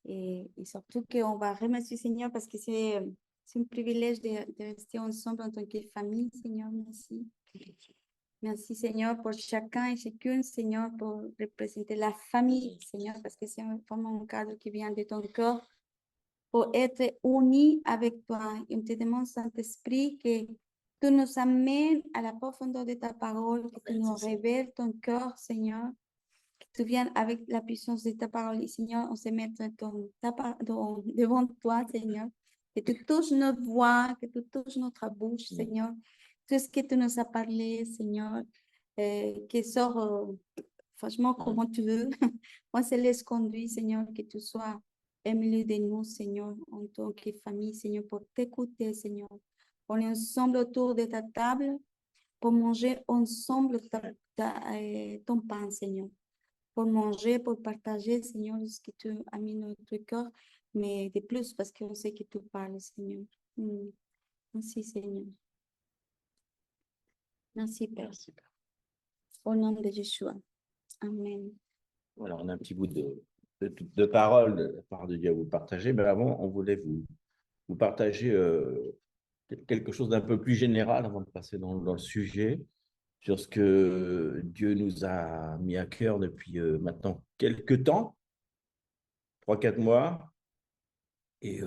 Et surtout qu'on va remercier Seigneur parce que c'est un privilège de rester ensemble en tant que famille, Seigneur. Merci. Merci, Seigneur, pour chacun et chacune, Seigneur, pour représenter la famille, Seigneur, parce que c'est vraiment un cadre qui vient de ton cœur, pour être unis avec toi. Et on te demande, Saint-Esprit, que tu nous amènes à la profondeur de ta parole, que tu nous révèles ton cœur, Seigneur, que tu viennes avec la puissance de ta parole. Et Seigneur, on se met devant toi, Seigneur, que tu touches notre voix, que tu touches notre bouche, Seigneur. Tout ce que tu nous as parlé, Seigneur, qui sort franchement comment tu veux. Moi, se laisse conduire, Seigneur, que tu sois au milieu de nous, Seigneur, en tant que famille, Seigneur, pour t'écouter, Seigneur. On est ensemble autour de ta table pour manger ensemble ton pain, Seigneur. Pour manger, pour partager, Seigneur, ce que tu as mis dans notre cœur, mais de plus parce qu'on sait que tu parles, Seigneur. Merci, Seigneur. Merci, Père. Au nom de Yeshua. Amen. Voilà, on a un petit bout de parole de la part de Dieu à vous partager, mais avant, on voulait vous partager quelque chose d'un peu plus général avant de passer dans le sujet, sur ce que Dieu nous a mis à cœur depuis maintenant quelques temps, 3-4 mois, et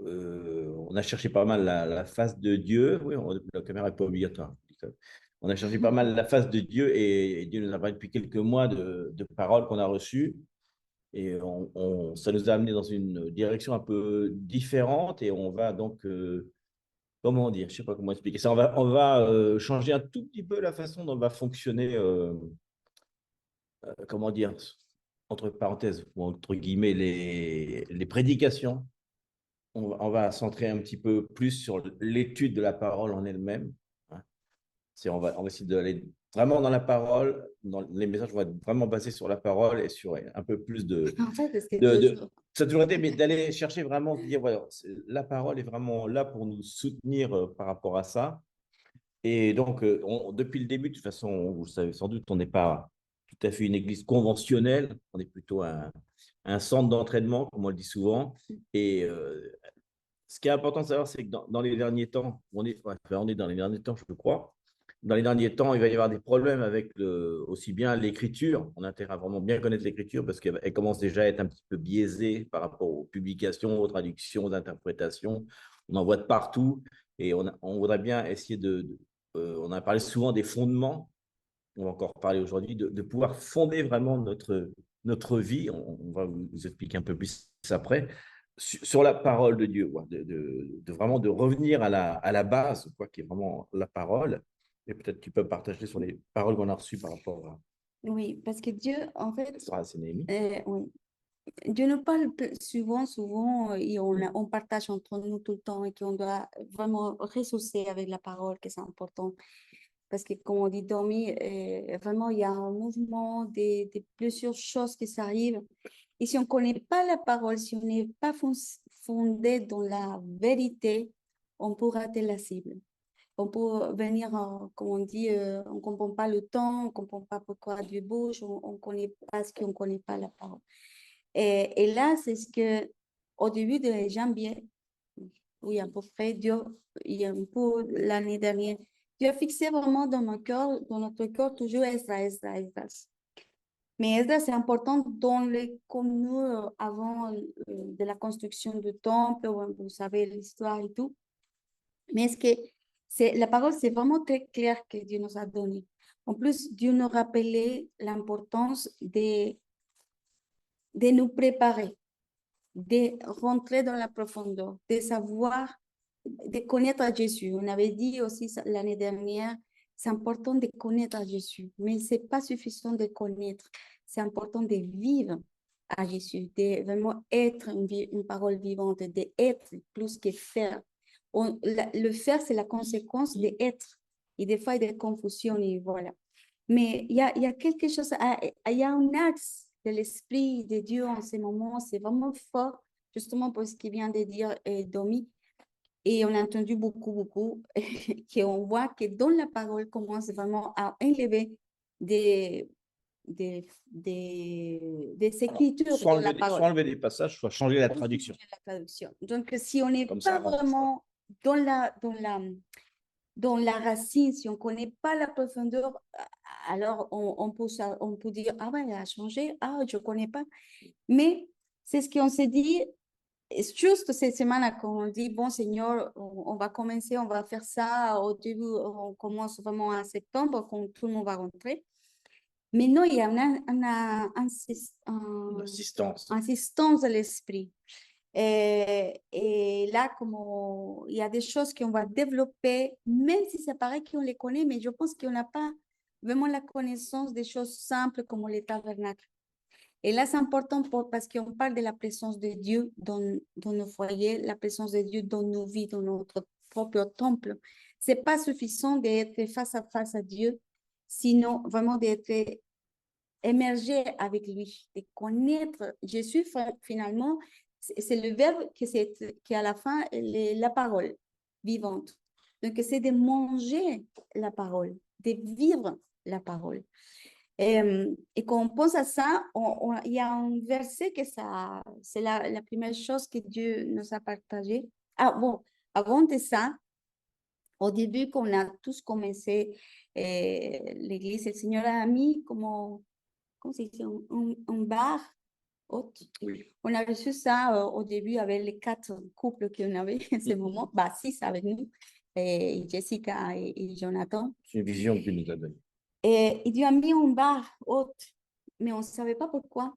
on a cherché pas mal la face de Dieu. Oui, la caméra n'est pas obligatoire. On a cherché pas mal la face de Dieu et Dieu nous a parlé depuis quelques mois de paroles qu'on a reçues. Et ça nous a amené dans une direction un peu différente et on va donc, comment dire, je ne sais pas comment expliquer ça, on va changer un tout petit peu la façon dont va fonctionner, comment dire, entre parenthèses, ou entre guillemets, les prédications. On va centrer un petit peu plus sur l'étude de la parole en elle-même. Hein. On va essayer d'aller vraiment dans la parole, dans les messages vont être vraiment basés sur la parole et sur un peu plus En fait, c'est ça a toujours été, mais d'aller chercher vraiment, de dire, voilà, la parole est vraiment là pour nous soutenir par rapport à ça. Et donc, depuis le début, de toute façon, vous le savez sans doute, on n'est pas tout à fait une église conventionnelle, on est plutôt un centre d'entraînement, comme on le dit souvent. Et ce qui est important de savoir, c'est que dans les derniers temps, on est dans les derniers temps, je crois, dans les derniers temps, il va y avoir des problèmes avec aussi bien l'écriture. On a intérêt à vraiment bien connaître l'écriture parce qu'elle commence déjà à être un petit peu biaisée par rapport aux publications, aux traductions, aux interprétations. On en voit de partout et on voudrait bien essayer on a parlé souvent des fondements, on va encore parler aujourd'hui, de pouvoir fonder vraiment notre vie. On va vous expliquer un peu plus après sur la parole de Dieu, vraiment de revenir à la base, quoi, qui est vraiment la parole. Et peut-être tu peux partager sur les paroles qu'on a reçues par rapport Oui, parce que Dieu, en fait, à Néhémie. oui. Dieu nous parle souvent et on partage entre nous tout le temps et qu'on doit vraiment ressourcer avec la parole, que c'est important. Parce que, comme on dit, dormir, vraiment, il y a un mouvement de plusieurs choses qui s'arrivent. Et si on ne connaît pas la parole, si on n'est pas fondé dans la vérité, on peut rater la cible. On peut venir, comme on dit, on ne comprend pas le temps, on ne comprend pas pourquoi Dieu bouge, on ne connaît pas ce qu'on ne connaît pas la parole. Et là, c'est ce que, au début de janvier, oui, à peu près, Dieu, il y a un peu l'année dernière, Dieu a fixé vraiment dans mon cœur, dans notre cœur, toujours Esdras, Esdras, Esdras. Mais Esdras, c'est important comme nous, avant de la construction du temple, vous savez l'histoire et tout. Mais est-ce que la parole, c'est vraiment très clair que Dieu nous a donné. En plus, Dieu nous rappelait l'importance de nous préparer, de rentrer dans la profondeur, de savoir, de connaître Jésus. On avait dit aussi l'année dernière, c'est important de connaître Jésus, mais ce n'est pas suffisant de connaître, c'est important de vivre à Jésus, de vraiment être une parole vivante, d'être plus que faire. Le faire, c'est la conséquence d'être. Et des fois, il y a des confusions et voilà. Mais il y a quelque chose, il y a un axe de l'Esprit de Dieu en ce moment, c'est vraiment fort, justement pour ce qu'il vient de dire Domi. Et on a entendu beaucoup, qu'on voit que dans la parole commence vraiment à enlever des, des écritures Soit de la enlever, parole. soit enlever des passages, soit changer la Ou traduction. changer la traduction. Donc, si on n'est Comme pas ça, vraiment dans la racine, si on ne connaît pas la profondeur, alors on peut dire, ah ben, elle a changé, ah, je ne connais pas. Mais c'est ce qu'on s'est dit, juste cette semaine qu'on dit, bon Seigneur, on va commencer, on va faire ça au début, on commence vraiment en septembre, quand tout le monde va rentrer. Mais non, il y a une insistance de l'esprit. Et là, comme il y a des choses qu'on va développer, même si ça paraît qu'on les connaît, mais je pense qu'on n'a pas vraiment la connaissance des choses simples comme les tabernacles. Et là, c'est important parce qu'on parle de la présence de Dieu dans nos foyers, la présence de Dieu dans nos vies, dans notre propre temple. Ce n'est pas suffisant d'être face à Dieu, sinon vraiment d'être émerger avec lui, de connaître Jésus finalement, c'est le verbe qui à la fin la parole vivante. Donc, c'est de manger la parole, de vivre la parole. Et quand on pense à ça, il y a un verset que c'est la première chose que Dieu nous a partagé. Ah bon, avant de ça, au début, quand on a tous commencé l'église, le Seigneur a mis comme comment c'est un bar haute. Oui. On a reçu ça au début avec les 4 couples qu'on avait en ce moment, 6 avec nous, et Jessica et Jonathan. C'est une vision que Dieu nous a donnée. Et Dieu a mis un bar haute, mais on ne savait pas pourquoi.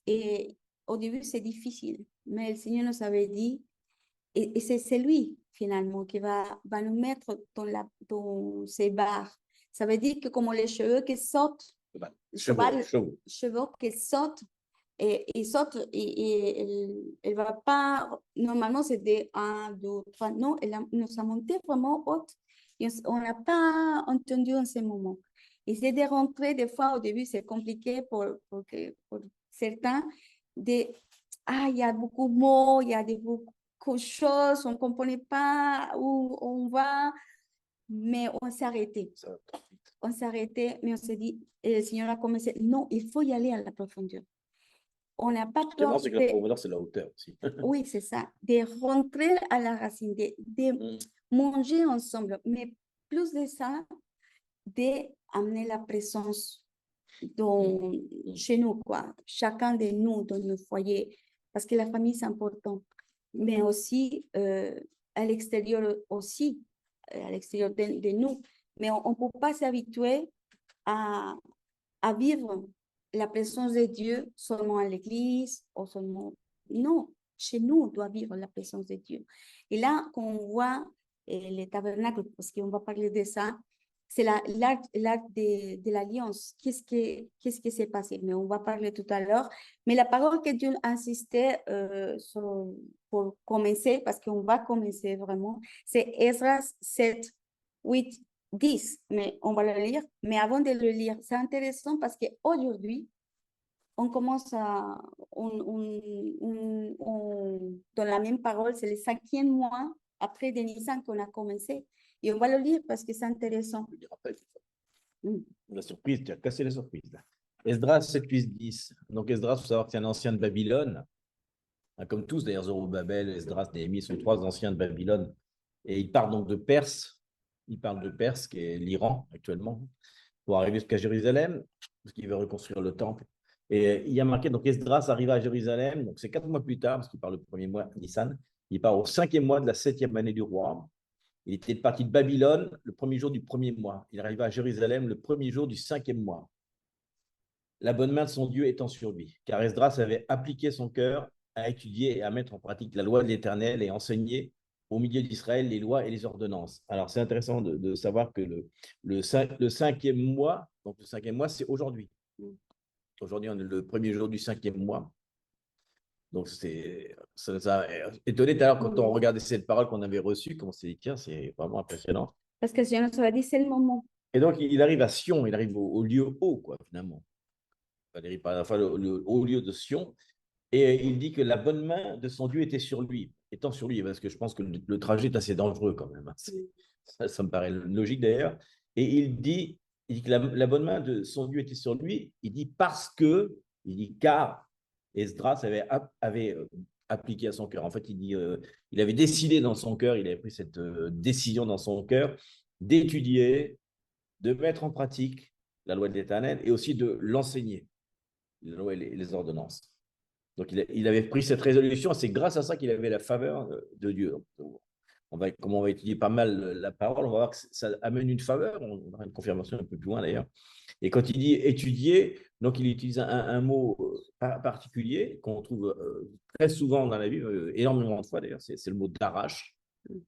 Et au début, c'est difficile, mais le Seigneur nous avait dit, et c'est lui finalement qui va nous mettre dans ces bars. Ça veut dire que comme les cheveux qui sautent, chevaux qui sautent, et il saute, et elle va pas, normalement c'est des 1, 2, 3, non, elle nous a monté vraiment haute, et on n'a pas entendu en ce moment. Et c'est de rentrer, des fois au début c'est compliqué pour certains, il y a beaucoup de mots, il y a beaucoup de choses, on ne comprenait pas où on va, mais on s'est arrêté. On s'est arrêté, mais on s'est dit, et le Seigneur a commencé, non, il faut y aller à la profondeur. On n'a pas peur. C'est que la profondeur, c'est la hauteur aussi. Oui, c'est ça. De rentrer à la racine, de manger ensemble. Mais plus de ça, d'amener la présence chez nous, quoi. Chacun de nous, dans nos foyers. Parce que la famille, c'est important. Mais aussi à l'extérieur aussi, à l'extérieur de nous. Mais on ne peut pas s'habituer à vivre la présence de Dieu seulement à l'église ou seulement... Non, chez nous, on doit vivre la présence de Dieu. Et là, quand on voit les tabernacles, parce qu'on va parler de ça, c'est l'art de l'alliance. Qu'est-ce qui s'est passé? Mais on va parler tout à l'heure. Mais la parole que Dieu insistait pour commencer, parce qu'on va commencer vraiment, c'est Esdras 7, 8, 10, mais on va le lire. Mais avant de le lire, c'est intéressant parce qu'aujourd'hui, on commence dans la même parole, c'est le 5e mois après de Nissan qu'on a commencé. Et on va le lire parce que c'est intéressant. La surprise, tu as cassé la surprise. Là. Esdras 7, 8, 10. Donc Esdras, il faut savoir que c'est un ancien de Babylone. Comme tous, d'ailleurs, Zorobabel, Esdras, Néhémie sont 3 anciens de Babylone. Et il part donc de Perse. Il parle de Perse, qui est l'Iran actuellement, pour arriver jusqu'à Jérusalem, parce qu'il veut reconstruire le temple. Et il y a marqué, donc Esdras arriva à Jérusalem, donc c'est 4 mois plus tard, parce qu'il part le premier mois, Nissan. Il part au 5e mois de la 7e année du roi. Il était parti de Babylone le premier jour du premier mois. Il arriva à Jérusalem le premier jour du 5e mois. La bonne main de son Dieu étant sur lui, car Esdras avait appliqué son cœur à étudier et à mettre en pratique la loi de l'Éternel et enseigner au milieu d'Israël les lois et les ordonnances. Alors, c'est intéressant de savoir que le 5e mois, donc le 5e mois, c'est aujourd'hui. Aujourd'hui, on est le premier jour du 5e mois. Donc, ça a étonné tout à l'heure quand on regardait cette parole qu'on avait reçue, qu'on s'est dit, tiens, c'est vraiment impressionnant. Parce que le Seigneur nous a dit, c'est le moment. Et donc, il arrive à Sion, il arrive au lieu haut, quoi, finalement. Enfin, le haut lieu de Sion. Et il dit que la bonne main de son Dieu était sur lui, étant sur lui, parce que je pense que le trajet est assez dangereux quand même. Ça me paraît logique d'ailleurs. Et il dit, il dit que la bonne main de son Dieu était sur lui. Il dit parce que, il dit car Esdras avait appliqué à son cœur. En fait, il dit, il avait décidé dans son cœur, il avait pris cette décision dans son cœur d'étudier, de mettre en pratique la loi de l'Éternel et aussi de l'enseigner, la loi et les ordonnances. Donc, il avait pris cette résolution. C'est grâce à ça qu'il avait la faveur de Dieu. Donc, comme on va étudier pas mal la parole, on va voir que ça amène une faveur. On aura une confirmation un peu plus loin d'ailleurs. Et quand il dit étudier, donc il utilise un mot particulier qu'on trouve très souvent dans la Bible, énormément de fois d'ailleurs, c'est le mot d'arrache.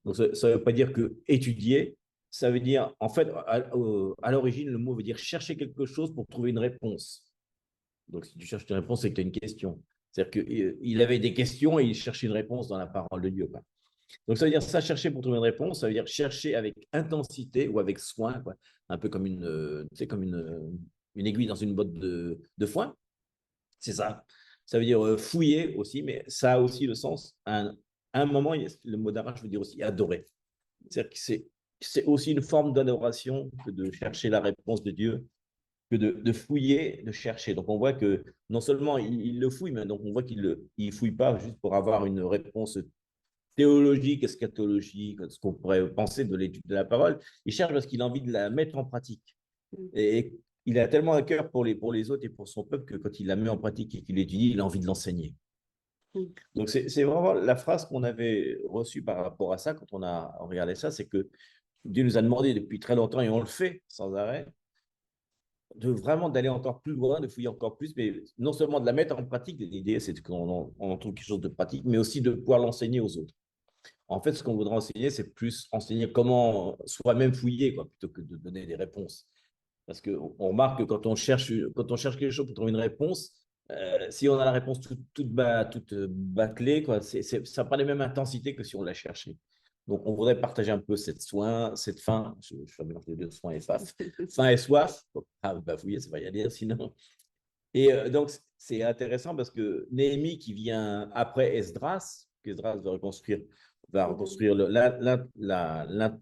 Donc ça ne veut pas dire que étudier, ça veut dire, en fait, à l'origine, le mot veut dire chercher quelque chose pour trouver une réponse. Donc si tu cherches une réponse, c'est que tu as une question. C'est-à-dire qu'il avait des questions et il cherchait une réponse dans la parole de Dieu. Quoi. Donc, ça veut dire ça, chercher pour trouver une réponse, ça veut dire chercher avec intensité ou avec soin, quoi. Un peu comme comme une aiguille dans une botte de foin. C'est ça. Ça veut dire fouiller aussi, mais ça a aussi le sens. À un moment, le mot d'arrache veut dire aussi adorer. C'est-à-dire que c'est aussi une forme d'adoration que de chercher la réponse de Dieu, que de fouiller, de chercher. Donc, on voit que non seulement il le fouille, mais donc on voit qu'il ne fouille pas juste pour avoir une réponse théologique, eschatologique, ce qu'on pourrait penser de l'étude de la parole. Il cherche parce qu'il a envie de la mettre en pratique. Et il a tellement un cœur pour les autres et pour son peuple que quand il la met en pratique et qu'il l'étudie, il a envie de l'enseigner. Donc, c'est vraiment la phrase qu'on avait reçue par rapport à ça quand on a regardé ça, c'est que Dieu nous a demandé depuis très longtemps, et on le fait sans arrêt, de vraiment d'aller encore plus loin, de fouiller encore plus, mais non seulement de la mettre en pratique, l'idée c'est qu'on en trouve quelque chose de pratique, mais aussi de pouvoir l'enseigner aux autres. En fait, ce qu'on voudrait enseigner, c'est plus enseigner comment soi-même fouiller, quoi, plutôt que de donner des réponses. Parce qu'on remarque que quand on cherche quelque chose pour trouver une réponse, si on a la réponse toute bâclée, quoi, ça n'a pas la même intensité que si on l'a cherché. Donc, on voudrait partager un peu cette faim, je fais mélanger les deux, soin et soif, faim et soif. Ah, bah, fouiller, ça va y aller sinon. Et donc, c'est intéressant parce que Néhémie, qui vient après Esdras, qu'Esdras va reconstruire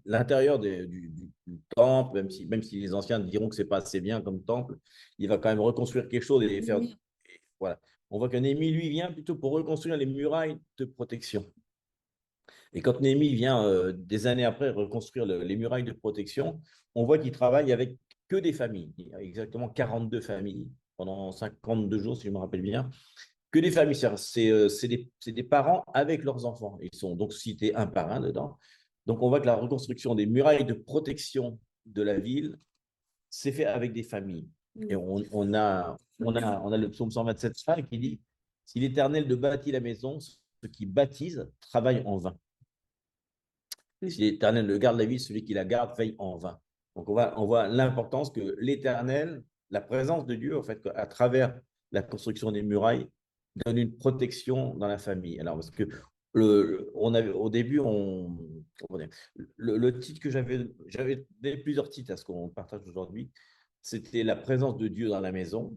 l'intérieur du temple, même si les anciens diront que ce n'est pas assez bien comme temple, il va quand même reconstruire quelque chose et faire. Voilà. On voit que Néhémie, lui, vient plutôt pour reconstruire les murailles de protection. Et quand Néhémie vient des années après reconstruire les murailles de protection, on voit qu'il travaille avec que des familles, il y a exactement 42 familles pendant 52 jours, si je me rappelle bien, que des familles. C'est des parents avec leurs enfants. Ils sont donc cités un par un dedans. Donc on voit que la reconstruction des murailles de protection de la ville s'est fait avec des familles. Et on a le psaume 127 qui dit si l'Éternel ne bâtit la maison, ceux qui baptisent travaillent en vain. Si l'Éternel le garde la vie, celui qui la garde veille en vain. Donc, on voit l'importance que l'Éternel, la présence de Dieu, en fait, à travers la construction des murailles, donne une protection dans la famille. Alors, parce que on avait, au début, le titre que j'avais donné plusieurs titres à ce qu'on partage aujourd'hui, c'était la présence de Dieu dans la maison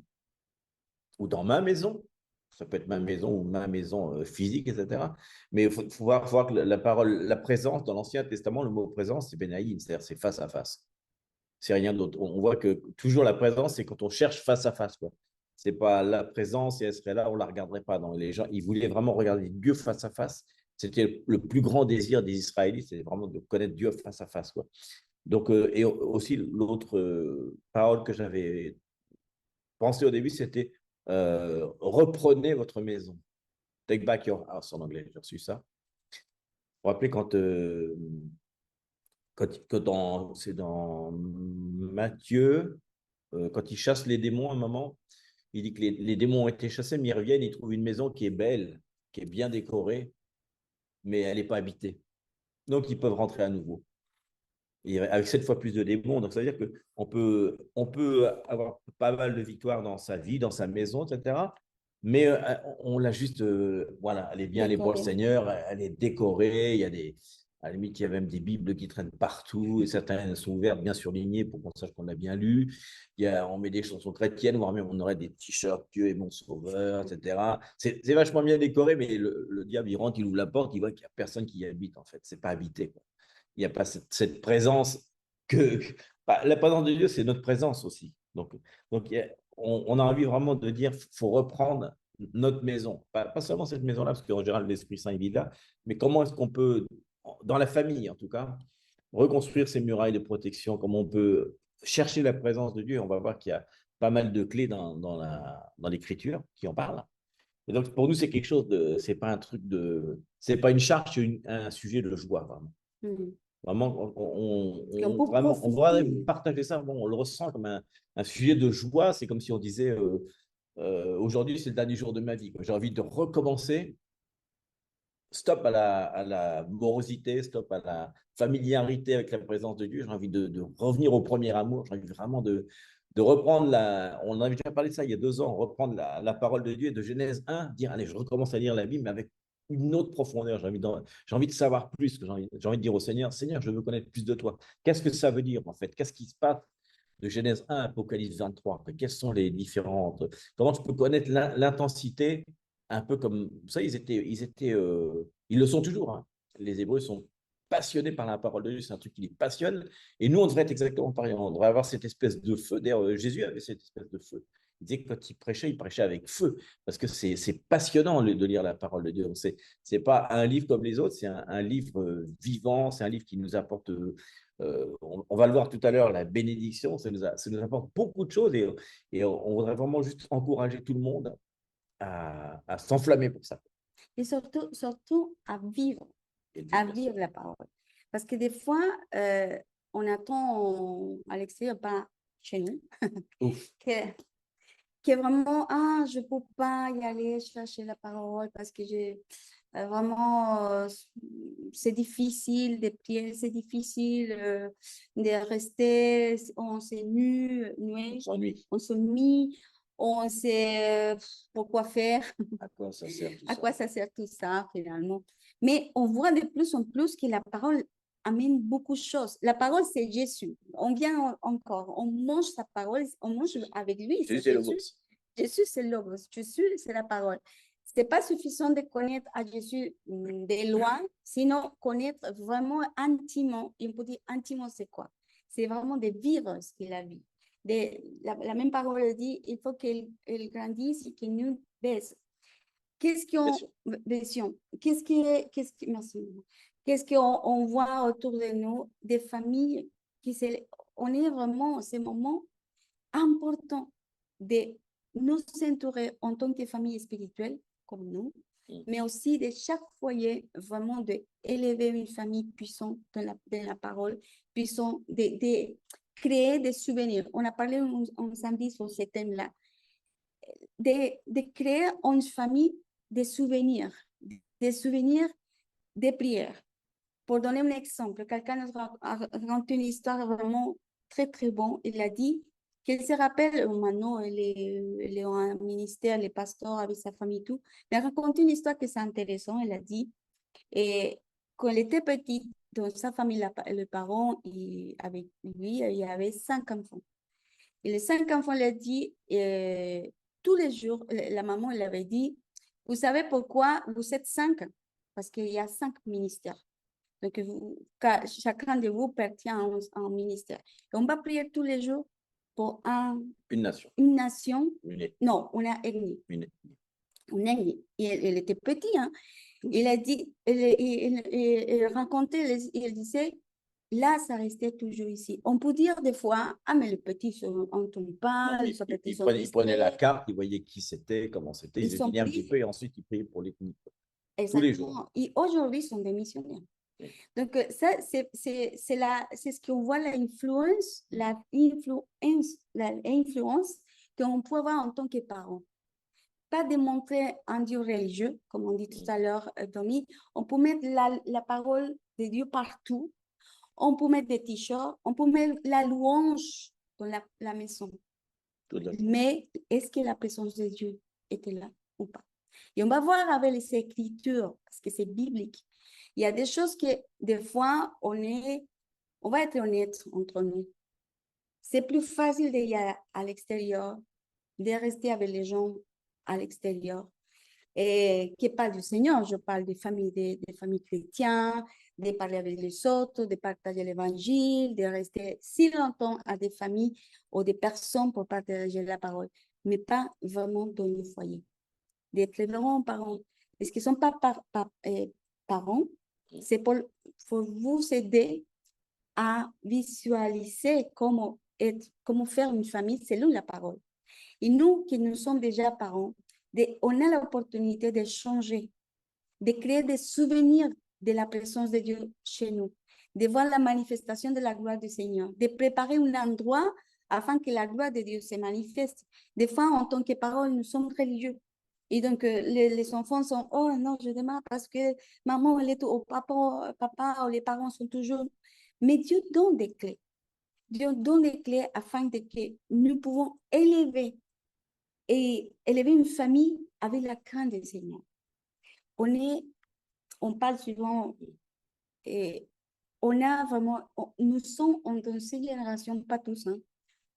ou dans ma maison. Ça peut être ma maison ou ma maison physique, etc. Mais il faut voir que la parole, la présence, dans l'Ancien Testament, le mot présence, c'est Benaïm, c'est-à-dire c'est face à face. C'est rien d'autre. On voit que toujours la présence, c'est quand on cherche face à face. Ce n'est pas la présence et elle serait là, on ne la regarderait pas. Non, les gens, ils voulaient vraiment regarder Dieu face à face. C'était le plus grand désir des Israélites, c'est vraiment de connaître Dieu face à face. Quoi. Donc, et aussi, l'autre parole que j'avais pensée au début, c'était reprenez votre maison. Take back your house en anglais, j'ai reçu ça. Vous vous rappelez c'est dans Matthieu, quand il chasse les démons à un moment, il dit que les démons ont été chassés, mais ils reviennent, ils trouvent une maison qui est belle, qui est bien décorée, mais elle n'est pas habitée. Donc, ils peuvent rentrer à nouveau. Et avec 7 fois plus de démons. Donc, ça veut dire qu'on peut avoir pas mal de victoires dans sa vie, dans sa maison, etc. Mais on l'a juste, voilà, elle est bien, elle est pour le Seigneur, elle est décorée. À la limite, il y a même des Bibles qui traînent partout et certaines sont ouvertes, bien surlignées pour qu'on sache qu'on a bien lu. On met des chansons chrétiennes, voire même on aurait des t-shirts Dieu est mon sauveur, etc. C'est vachement bien décoré, mais le diable, il rentre, il ouvre la porte, il voit qu'il n'y a personne qui y habite, en fait. C'est pas habité, quoi. Il n'y a pas cette présence la présence de Dieu, c'est notre présence aussi. Donc on a envie vraiment de dire, il faut reprendre notre maison. Pas seulement cette maison-là, parce qu'en général, l'Esprit Saint, il est là, mais comment est-ce qu'on peut, dans la famille en tout cas, reconstruire ces murailles de protection, comment on peut chercher la présence de Dieu. On va voir qu'il y a pas mal de clés dans l'Écriture qui en parlent. Et donc, pour nous, c'est quelque chose de, c'est pas un truc de, c'est pas une charge, c'est un sujet de joie, vraiment. Mhm. Vraiment, Qu'on peut vraiment, on va profiter. partager ça, bon, on le ressent comme un sujet de joie. C'est comme si on disait, aujourd'hui, c'est le dernier jour de ma vie. J'ai envie de recommencer. Stop à la morosité, stop à la familiarité avec la présence de Dieu. J'ai envie de revenir au premier amour. J'ai envie vraiment de reprendre on avait déjà parlé de ça il y a 2 ans, reprendre la parole de Dieu et de Genèse 1, dire, allez, je recommence à lire la Bible, mais avec une autre profondeur. J'ai envie de savoir plus, j'ai envie de dire au Seigneur, Seigneur, je veux connaître plus de toi. Qu'est-ce que ça veut dire, en fait? Qu'est-ce qui se passe de Genèse 1 à Apocalypse 23? Quelles sont les différentes... Comment tu peux connaître l'intensité, un peu comme... Ça, ils le sont toujours, hein. Les Hébreux sont passionnés par la parole de Dieu, c'est un truc qui les passionne. Et nous, on devrait être exactement pareil. On devrait avoir cette espèce de feu. D'ailleurs, Jésus avait cette espèce de feu. Il disait que quand il prêchait avec feu, parce que c'est passionnant de lire la parole de Dieu. C'est pas un livre comme les autres, c'est un livre vivant, c'est un livre qui nous apporte, on va le voir tout à l'heure, la bénédiction, ça nous apporte beaucoup de choses et on voudrait vraiment juste encourager tout le monde à s'enflammer pour ça. Et surtout à vivre la parole. Parce que des fois, on attend à l'extérieur, pas chez nous, Ouf. que vraiment, ah, je ne peux pas y aller chercher la parole parce que j'ai vraiment, c'est difficile de prier, c'est difficile de rester, on s'ennuie, on s'ennuie, on sait pourquoi faire, À quoi ça sert tout à ça? quoi ça sert tout ça finalement. Mais on voit de plus en plus que la parole amène beaucoup de choses. La parole, c'est Jésus. On vient encore, on mange sa parole, on mange avec lui. Jésus, c'est le Logos. Jésus, c'est le Logos. Jésus, c'est la parole. Ce n'est pas suffisant de connaître à Jésus de loin, sinon connaître vraiment intimement. Et on peut dire intimement, c'est quoi? C'est vraiment de vivre ce qu'il a vu. La même parole dit, il faut qu'elle grandisse et qu'il nous baisse. Qu'est-ce qu'on merci. Qu'est-ce qu'on on voit autour de nous des familles on est vraiment en ces moments importants de nous entourer en tant que famille spirituelle comme nous, mais aussi de chaque foyer vraiment d'élever une famille puissante dans la parole, puissante de créer des souvenirs. On a parlé en samedi sur ce thème-là, de créer une famille des souvenirs de prières. Pour donner un exemple, quelqu'un a raconté une histoire vraiment très, très bonne. Il a dit qu'il se rappelle, maintenant, il est en ministère, les pasteurs avec sa famille, tout. Il a raconté une histoire que c'est intéressant. Il a dit, et quand il était petit, dans sa famille, le parent, avec lui, il y avait 5 enfants. Et les 5 enfants, il a dit, tous les jours, la maman, elle avait dit, vous savez pourquoi vous êtes 5? Parce qu'il y a 5 ministères. Donc, chacun de vous pertient à un ministère. Et on va prier tous les jours pour une nation. Une nation. Une non, on a ethnie. Une ethnie. Il était petit, hein. Il a dit, il racontait, il disait, là, ça restait toujours ici. On peut dire des fois, ah, mais les petits sont, on ne tombe pas, les petits sont ils prenaient la carte, ils voyaient qui c'était, comment c'était, ils étudiaient un petit peu et ensuite ils priaient pour l'ethnie. Tous les jours. Et aujourd'hui, ils sont des missionnaires. Donc, ça, c'est ce qu'on voit l'influence qu'on peut avoir en tant que parent. Pas démontrer un Dieu religieux, comme on dit tout à l'heure, Tommy. On peut mettre la parole de Dieu partout. On peut mettre des t-shirts. On peut mettre la louange dans la maison. Mais est-ce que la présence de Dieu était là ou pas? Et on va voir avec les Écritures, parce que c'est biblique. Il y a des choses que, des fois, on va être honnête entre nous. C'est plus facile d'y aller à l'extérieur, de rester avec les gens à l'extérieur. et qui parlent du Seigneur. Je parle des familles chrétiennes, de parler avec les autres, de partager l'évangile, de rester si longtemps à des familles ou des personnes pour partager la parole, mais pas vraiment dans le foyer. D'être vraiment parents. Parce qu'ils ne sont pas parents, c'est pour vous aider à visualiser comment faire une famille selon la parole. Et nous qui nous sommes déjà parents, on a l'opportunité de changer, de créer des souvenirs de la présence de Dieu chez nous, de voir la manifestation de la gloire du Seigneur, de préparer un endroit afin que la gloire de Dieu se manifeste. Des fois, en tant que parole, nous sommes religieux. Et donc, les enfants sont, oh non, je demande parce que maman, elle est au papa, ou les parents sont toujours. Mais Dieu donne des clés. Dieu donne des clés afin que nous pouvons élever une famille avec la crainte du Seigneur. On parle souvent, et on a vraiment, nous sommes dans cette génération, pas tous, hein,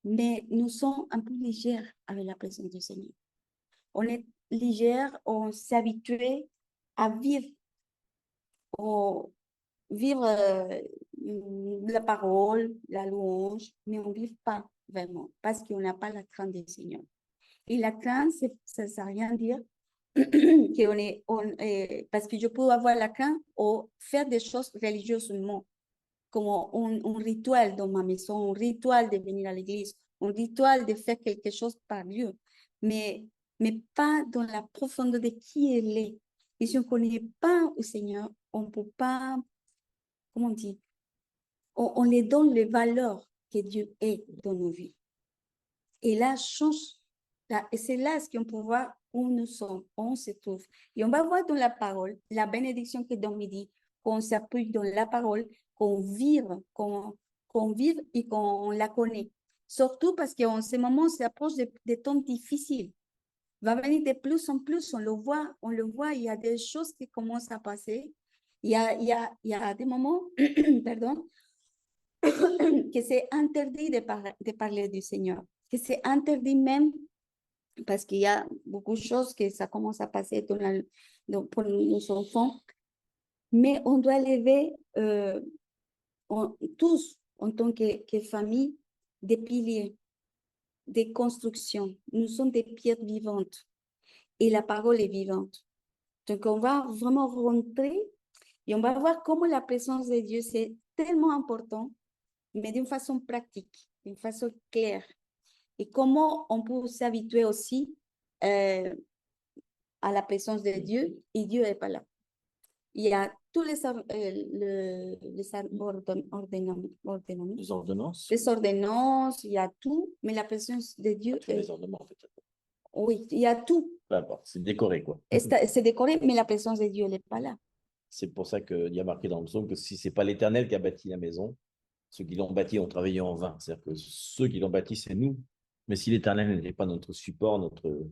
mais nous sommes un peu légers avec la présence du Seigneur. On est légers, on s'est habitué à vivre, la parole, la louange, mais on ne vit pas vraiment parce qu'on n'a pas la crainte du Seigneur. Et la crainte, ça ne veut rien dire parce que je peux avoir la crainte ou faire des choses religieusement, comme un rituel dans ma maison, un rituel de venir à l'église, un rituel de faire quelque chose par Dieu, mais, mais pas dans la profondeur de qui elle est. Et si on ne connaît pas au Seigneur, on ne peut pas, comment on dit, on les donne les valeurs que Dieu est dans nos vies. Et là, et c'est là ce qu'on peut voir où nous sommes, où on se trouve. Et on va voir dans la parole la bénédiction que Dieu dit, qu'on s'appuie dans la parole, qu'on vive, qu'on vive et qu'on la connaît. Surtout parce qu'en ce moment, on s'approche des temps difficiles. Va venir de plus en plus, on le voit, il y a des choses qui commencent à passer. Il y a des moments, pardon, que c'est interdit de parler du Seigneur, que c'est interdit même parce qu'il y a beaucoup de choses que ça commence à passer pour nos enfants, mais on doit lever tous, en tant que famille, des piliers, des constructions. Nous sommes des pierres vivantes et la parole est vivante. Donc, on va vraiment rentrer et on va voir comment la présence de Dieu, c'est tellement important, mais d'une façon pratique, d'une façon claire. Et comment on peut s'habituer aussi à la présence de Dieu et Dieu n'est pas là. Il y a tous les ordonnances. Les ordonnances, il y a tout, mais la présence de Dieu Les ornements, en fait. Oui, il y a tout. C'est décoré, quoi. C'est décoré, mais la présence de Dieu n'est pas là. C'est pour ça qu'il y a marqué dans le psaume que si ce n'est pas l'Éternel qui a bâti la maison, ceux qui l'ont bâti ont travaillé en vain. C'est-à-dire que ceux qui l'ont bâti, c'est nous. Mais si l'Éternel n'est pas notre support, notre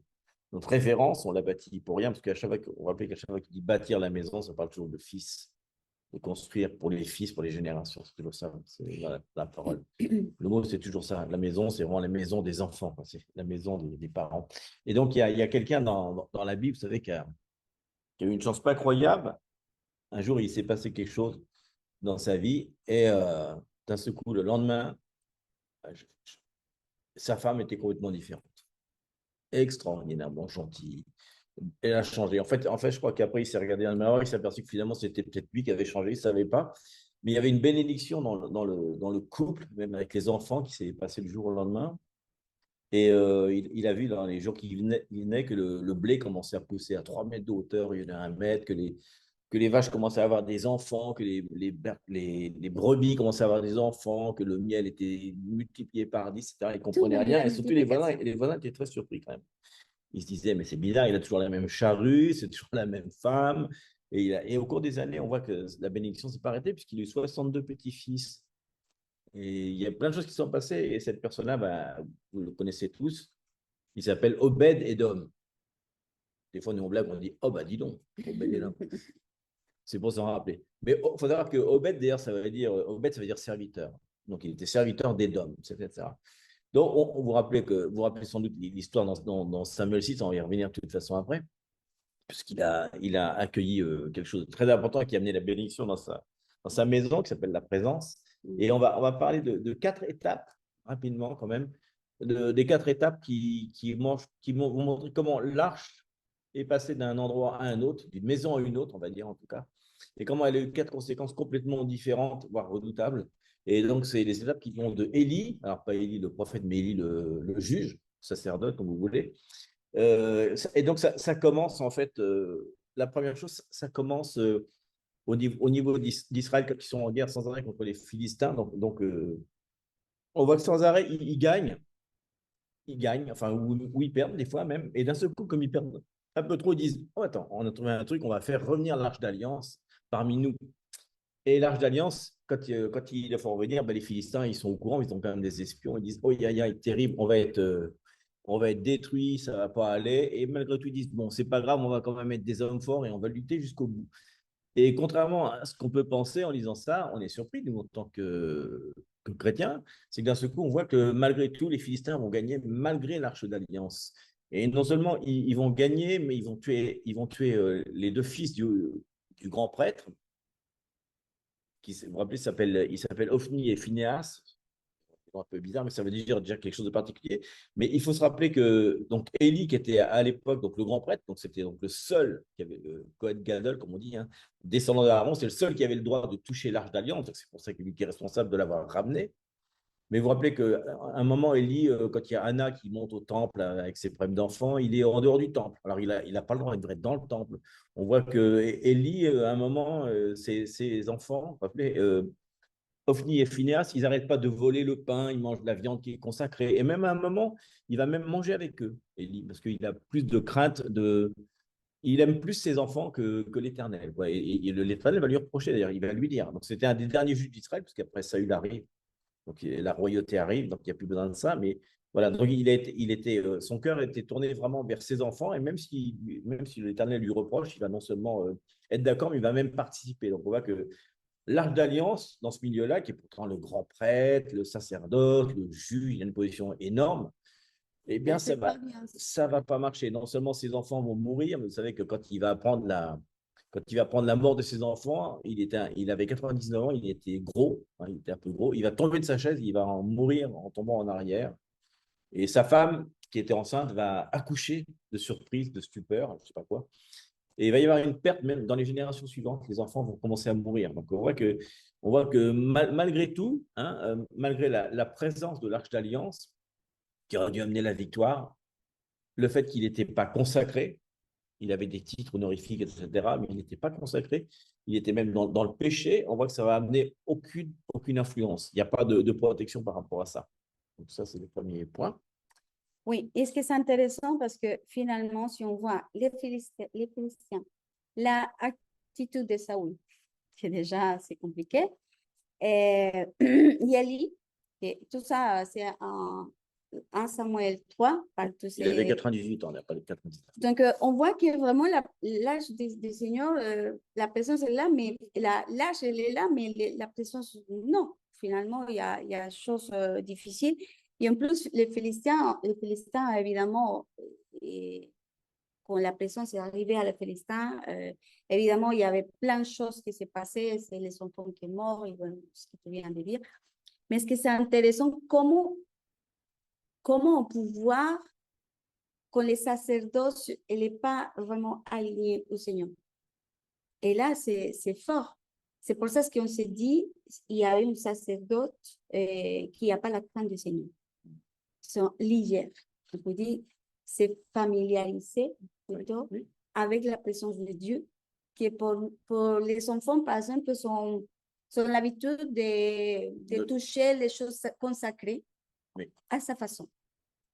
référence, on l'a bâti pour rien, parce qu'à chaque fois, on rappelle qu'à chaque fois qu'il dit bâtir la maison, ça parle toujours de fils, de construire pour les fils, pour les générations. C'est toujours ça, c'est la parole. Le mot, c'est toujours ça. La maison, c'est vraiment la maison des enfants, c'est la maison des parents. Et donc, il y a quelqu'un dans la Bible, vous savez, qui a eu une chance pas croyable. Un jour, il s'est passé quelque chose dans sa vie et d'un seul coup, le lendemain, sa femme était complètement différente. Extraordinairement gentille. Elle a changé. En fait, je crois qu'après, il s'est regardé dans le miroir, il s'est aperçu que finalement, c'était peut-être lui qui avait changé, il ne savait pas. Mais il y avait une bénédiction dans le couple, même avec les enfants, qui s'est passé le jour au lendemain. Et il a vu dans les jours qui venaient que le blé commençait à pousser à 3 mètres de hauteur, il y en a 1 mètre, que les vaches commençaient à avoir des enfants, que les brebis commençaient à avoir des enfants, que le miel était multiplié par 10, etc. Ils ne comprenaient rien. Et surtout, les voisins étaient très surpris quand même. Ils se disaient, mais c'est bizarre, il a toujours la même charrue, c'est toujours la même femme. Et au cours des années, on voit que la bénédiction ne s'est pas arrêtée puisqu'il a eu 62 petits-fils. Et il y a plein de choses qui sont passées. Et cette personne-là, bah, vous le connaissez tous, il s'appelle Obed Edom. Des fois, nous, on blague, on dit, oh, bah, dis donc, Obed Edom. C'est pour s'en rappeler. Mais il faut savoir que Obed, d'ailleurs, Obed, ça veut dire serviteur. Donc, il était serviteur d'Édom, etc. Donc, vous rappelez sans doute l'histoire dans Samuel 6, on va y revenir de toute façon après. il a accueilli quelque chose de très important qui a amené la bénédiction dans sa maison, qui s'appelle la présence. Et on va parler de 4 étapes, rapidement quand même, des 4 étapes qui vont montrer comment l'arche est passée d'un endroit à un autre, d'une maison à une autre, on va dire en tout cas, et comment elle a eu 4 conséquences complètement différentes, voire redoutables. Et donc, c'est les étapes qui vont de Élie, alors pas Élie le prophète, mais Élie le juge, sacerdote, comme vous voulez. Et donc, ça commence en fait, la première chose, ça commence au niveau d'Israël quand ils sont en guerre sans arrêt contre les Philistins. Donc on voit que sans arrêt, ils gagnent, enfin, ou ils perdent des fois même. Et d'un seul coup, comme ils perdent un peu trop, ils disent, oh, attends, on a trouvé un truc, on va faire revenir l'Arche d'Alliance parmi nous. Et l'Arche d'Alliance, quand il faut revenir, ben, les Philistins, ils sont au courant, ils ont quand même des espions, ils disent, oh, terrible, on va être détruits, ça ne va pas aller. Et malgré tout, ils disent, bon, c'est pas grave, on va quand même être des hommes forts et on va lutter jusqu'au bout. Et contrairement à ce qu'on peut penser en lisant ça, on est surpris, nous, en tant que chrétiens, c'est que d'un seul coup, on voit que malgré tout, les Philistins vont gagner malgré l'Arche d'Alliance. Et non seulement ils vont gagner, mais ils vont tuer les 2 fils du grand prêtre, qui, vous vous rappelez, il s'appelle Ophni et Phinehas. C'est un peu bizarre, mais ça veut dire déjà quelque chose de particulier. Mais il faut se rappeler que donc Élie, qui était à l'époque donc le grand prêtre, donc c'était donc le seul qui avait le Kohen Gadol, comme on dit, hein, descendant d'Aaron, c'est le seul qui avait le droit de toucher l'Arche d'Alliance. C'est pour ça qu'il est responsable de l'avoir ramené. Mais vous vous rappelez qu'à un moment, Élie, quand il y a Anna qui monte au temple avec ses problèmes d'enfants, il est en dehors du temple. Alors, il a pas le droit, il devrait être dans le temple. On voit que Élie, à un moment, ses enfants, vous vous rappelez, Ophni et Phinehas, ils n'arrêtent pas de voler le pain, ils mangent de la viande qui est consacrée. Et même à un moment, il va même manger avec eux, Élie, parce qu'il a plus de crainte de. Il aime plus ses enfants que l'Éternel. Et l'Éternel va lui reprocher, d'ailleurs, il va lui dire. Donc, c'était un des derniers juges d'Israël, parce qu'après Saül arrive. Donc, la royauté arrive, donc il n'y a plus besoin de ça. Mais voilà, donc son cœur était tourné vraiment vers ses enfants. Et même si l'Éternel lui reproche, il va non seulement être d'accord, mais il va même participer. Donc, on voit que l'Arche d'Alliance, dans ce milieu-là, qui est pourtant le grand prêtre, le sacerdote, le juge, il a une position énorme, eh bien, ça va pas marcher. Non seulement ses enfants vont mourir, mais vous savez que quand il va apprendre la mort de ses enfants, il avait 99 ans, il était gros, hein, il était un peu gros, il va tomber de sa chaise, il va en mourir en tombant en arrière. Et sa femme, qui était enceinte, va accoucher de surprise, de stupeur, je ne sais pas quoi. Et il va y avoir une perte même dans les générations suivantes. Les enfants vont commencer à mourir. Donc, on voit que malgré tout, hein, malgré la présence de l'Arche d'Alliance, qui aurait dû amener la victoire, le fait qu'il n'était pas consacré, il avait des titres honorifiques, etc., mais il n'était pas consacré, il était même dans le péché, on voit que ça va amener aucune influence. Il n'y a pas de protection par rapport à ça. Donc ça, c'est le premier point. Oui, est-ce que c'est intéressant parce que finalement, si on voit les Philistins, la attitude de Saoul, qui est déjà assez compliqué, et Yali, et tout ça, c'est en Samuel 3. Il avait 98 ans, il n'a pas de 99. Donc, on voit que vraiment l'âge des seigneurs, la présence est là, mais l'âge, elle est là, mais la présence, non. Finalement, il y a des choses difficiles. Et en plus, les Philistins évidemment, et quand la présence est arrivée à les Philistins, évidemment, il y avait plein de choses qui s'est passées. C'est les enfants qui sont morts, et bon, ce que tu viens de dire. Mais ce que c'est intéressant, comment on peut voir quand les sacerdoces, elle n'est pas vraiment alliée au Seigneur. Et là, c'est fort. C'est pour ça qu'on s'est dit, il y a un sacerdote qui n'a pas la crainte du Seigneur. Sont légères. On peut dire, c'est familiarisé plutôt avec la présence de Dieu, qui pour les enfants, par exemple, sont l'habitude de toucher les choses consacrées à sa façon,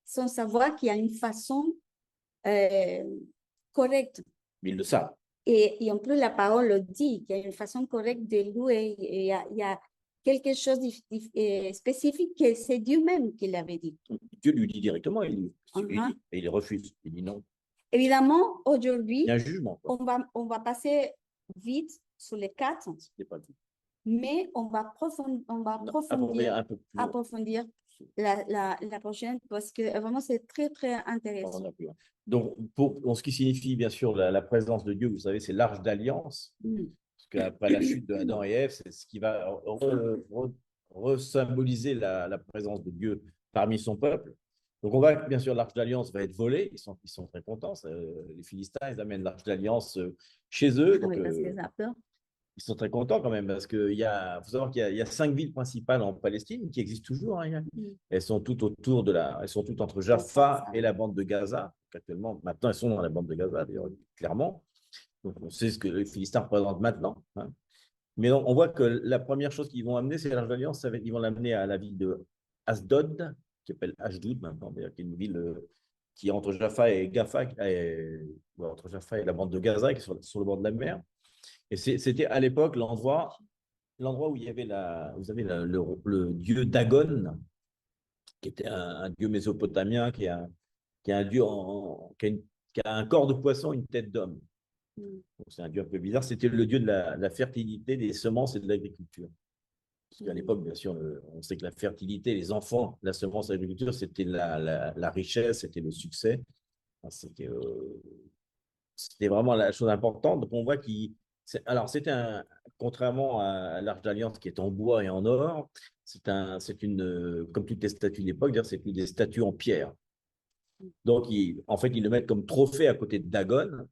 sans savoir qu'il y a une façon correcte. Mais ils le savent. Et en plus, la parole le dit, qu'il y a une façon correcte de louer. Il y a quelque chose de spécifique que c'est Dieu même qui l'avait dit. Dieu lui dit directement, et il refuse, il dit non. Évidemment, aujourd'hui, il y a un jugement, on va passer vite sur les 4, pas tout. mais on va approfondir un peu plus approfondir la prochaine parce que vraiment, c'est très, très intéressant. Donc, ce qui signifie bien sûr la présence de Dieu, vous savez, c'est l'arche d'alliance. Parce qu'après la chute de Adam et Ève, c'est ce qui va resymboliser la présence de Dieu parmi son peuple. Donc, on voit que bien sûr l'arche d'alliance va être volée. Ils sont très contents. Les Philistins, ils amènent l'arche d'alliance chez eux. Donc, Oui, parce que ça peur. ils sont très contents quand même parce qu'il faut savoir qu'il y a 5 villes principales en Palestine qui existent toujours. Hein. Elles sont toutes elles sont toutes entre Jaffa et la bande de Gaza. Actuellement, maintenant, elles sont dans la bande de Gaza, d'ailleurs, clairement. Donc, on sait ce que les Philistins représentent maintenant. Hein. Mais on voit que la première chose qu'ils vont amener, c'est l'Arche d'Alliance. Ils vont l'amener à la ville de Asdod, qui s'appelle Ashdod maintenant, qui est une ville qui est entre Jaffa et entre Jaffa et la bande de Gaza, qui est sur le bord de la mer. Et c'était à l'époque l'endroit où il y avait vous avez le dieu Dagon, qui était un dieu mésopotamien, qui est un dieu qui a un corps de poisson, une tête d'homme. C'est un dieu un peu bizarre. C'était le dieu de la fertilité, des semences et de l'agriculture. Parce qu'à l'époque, bien sûr, on sait que la fertilité, les enfants, la semence et l'agriculture, c'était la richesse, c'était le succès. C'était vraiment la chose importante. Donc, on voit alors, contrairement à l'Arche d'Alliance qui est en bois et en or, comme toutes les statues de l'époque, c'est plus des statues en pierre. Donc, en fait, ils le mettent comme trophée à côté de Dagon.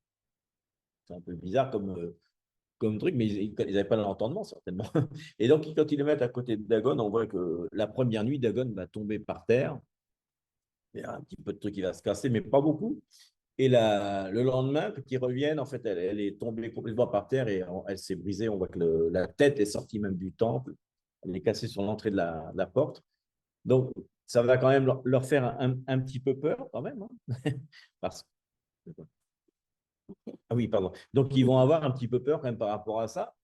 C'est un peu bizarre comme truc, mais ils n'avaient pas l'entendement, certainement. Et donc, quand ils le mettent à côté de Dagon, on voit que la première nuit, Dagon va tomber par terre. Il y a un petit peu de truc qui va se casser, mais pas beaucoup. Et le lendemain, quand ils reviennent, en fait, elle est tombée complètement par terre et elle s'est brisée. On voit que la tête est sortie même du temple. Elle est cassée sur l'entrée de la porte. Donc, ça va quand même leur faire un petit peu peur, quand même. Hein. Parce Ah oui, pardon. Donc, ils vont avoir un petit peu peur quand même par rapport à ça.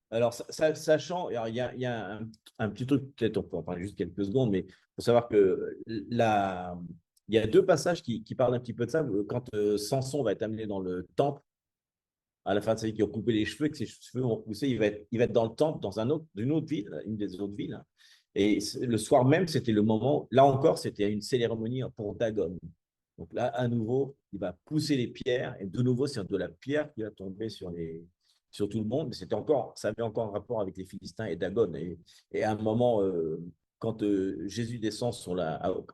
Alors, sachant, alors, il y a un petit truc, peut-être on peut en parler juste quelques secondes, mais il faut savoir que il y a deux passages qui parlent un petit peu de ça. Quand Samson va être amené dans le temple, à la fin de sa vie, qui ont coupé les cheveux, que ses cheveux vont pousser, il va être dans le temple, dans une autre ville, une des autres villes. Et le soir même, c'était le moment, là encore, c'était une cérémonie pour Dagon. Donc là, à nouveau, il va pousser les pierres, et de nouveau, c'est de la pierre qui va tomber sur tout le monde. Mais ça avait encore un rapport avec les Philistins et Dagon. Et à un moment, quand Jésus descend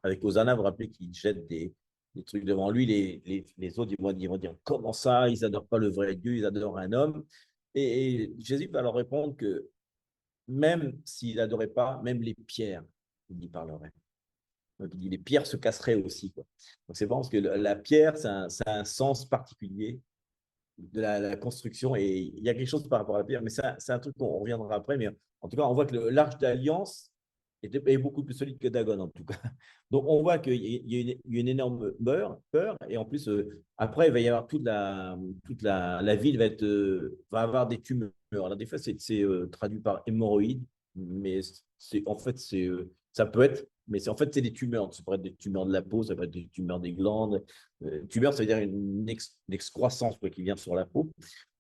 avec Hosanna, vous vous rappelez qu'il jette des trucs devant lui, les autres, ils vont dire, comment ça, ils n'adorent pas le vrai Dieu, ils adorent un homme. Et Jésus va leur répondre que même s'ils n'adoraient pas, même les pierres, il y parlerait. Donc, il dit, les pierres se casseraient aussi. Quoi. Donc, c'est bon parce que la pierre, ça a un sens particulier de la construction. Et il y a quelque chose par rapport à la pierre, mais c'est un truc qu'on reviendra après. Mais en tout cas, on voit que l'Arche d'Alliance est beaucoup plus solide que Dagon, en tout cas. Donc, on voit qu'il y a une énorme peur. Et en plus, après, il va y avoir toute la ville va avoir des tumeurs. Alors, des fois, c'est traduit par hémorroïdes, mais en fait, ça peut être. Mais en fait, c'est des tumeurs. Ça peut être des tumeurs de la peau, ça peut être des tumeurs des glandes. Tumeur, ça veut dire une excroissance qui vient sur la peau.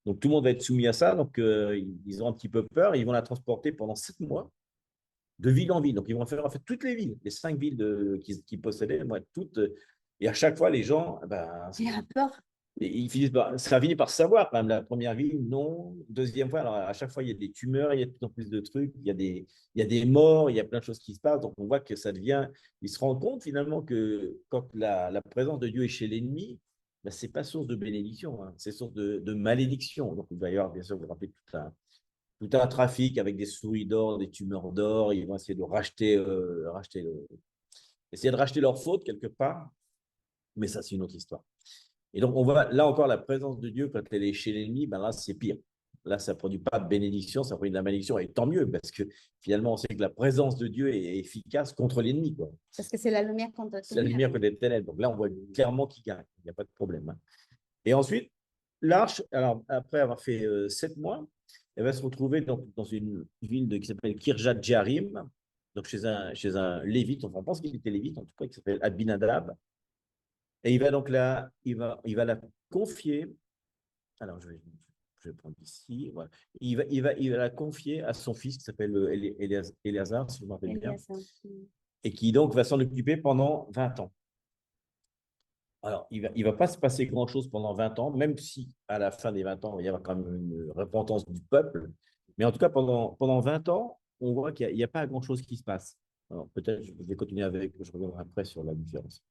Donc, tout le monde va être soumis à ça. Donc, ils ont un petit peu peur. Et ils vont la transporter pendant 7 mois de ville en ville. Donc, ils vont faire en fait toutes les villes, les 5 villes qui possédaient, vont être toutes. Et à chaque fois, les gens, Il a peur. ça finit par savoir quand même. La première ville, non. Deuxième fois, alors à chaque fois, il y a des tumeurs, il y a de plus en plus de trucs, il y a des morts, il y a plein de choses qui se passent. Donc, on voit que ça devient. Ils se rendent compte finalement que quand la présence de Dieu est chez l'ennemi, ce n'est pas source de bénédiction, hein, c'est source de malédiction. Donc, il va y avoir, bien sûr, vous vous rappelez, tout un trafic avec des souris d'or, des tumeurs d'or. Ils vont essayer de essayer de racheter leur faute quelque part. Mais ça, c'est une autre histoire. Et donc, on voit là encore la présence de Dieu quand elle est chez l'ennemi, là, c'est pire. Là, ça ne produit pas de bénédiction, ça produit de la malédiction. Et tant mieux, parce que finalement, on sait que la présence de Dieu est efficace contre l'ennemi. Parce que c'est la lumière contre c'est la lumière contre les ténèbres. Donc là, on voit clairement qui gagne. Il n'y a pas de problème. Hein. Et ensuite, l'arche, alors après avoir fait 7 mois, elle va se retrouver dans une ville qui s'appelle Kirjat Jearim, donc chez un lévite, on pense qu'il était lévite, en tout cas, qui s'appelle Abinadab. Et il va donc il va la confier. Alors, je vais prendre ici. Voilà. Il va la confier à son fils qui s'appelle Éléazar, si je me rappelle bien. et qui donc va s'en occuper pendant 20 ans. Alors, il va pas se passer grand-chose pendant 20 ans, même si à la fin des 20 ans, il va y avoir quand même une repentance du peuple. Mais en tout cas, pendant 20 ans, on voit qu'il n'y a pas grand-chose qui se passe. Alors, peut-être, je vais continuer avec, je reviendrai après sur la différence.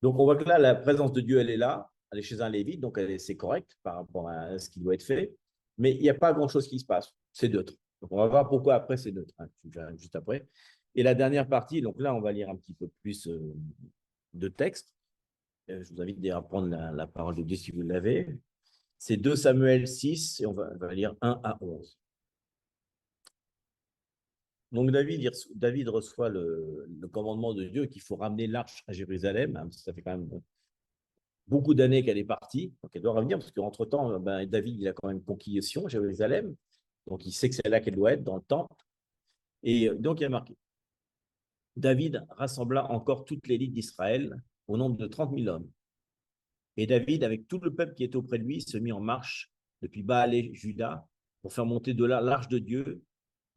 Donc, on voit que là, la présence de Dieu, elle est là, elle est chez un Lévite, donc c'est correct par rapport à ce qui doit être fait, mais il n'y a pas grand-chose qui se passe. C'est neutre. Donc, on va voir pourquoi après c'est neutre, hein, juste après. Et la dernière partie, donc là, on va lire un petit peu plus de texte. Je vous invite d'ailleurs à prendre la parole de Dieu si vous l'avez. C'est 2 Samuel 6 et on va lire 1 à 11. Donc David reçoit le commandement de Dieu qu'il faut ramener l'arche à Jérusalem. Hein, ça fait quand même beaucoup d'années qu'elle est partie, donc elle doit revenir, parce qu'entre-temps, David, il a quand même conquis Sion, Jérusalem, donc il sait que c'est là qu'elle doit être, dans le temple. Et donc il y a marqué, David rassembla encore toute l'élite d'Israël au nombre de 30 000 hommes. Et David, avec tout le peuple qui était auprès de lui, se mit en marche depuis Baal Juda pour faire monter de là l'arche de Dieu,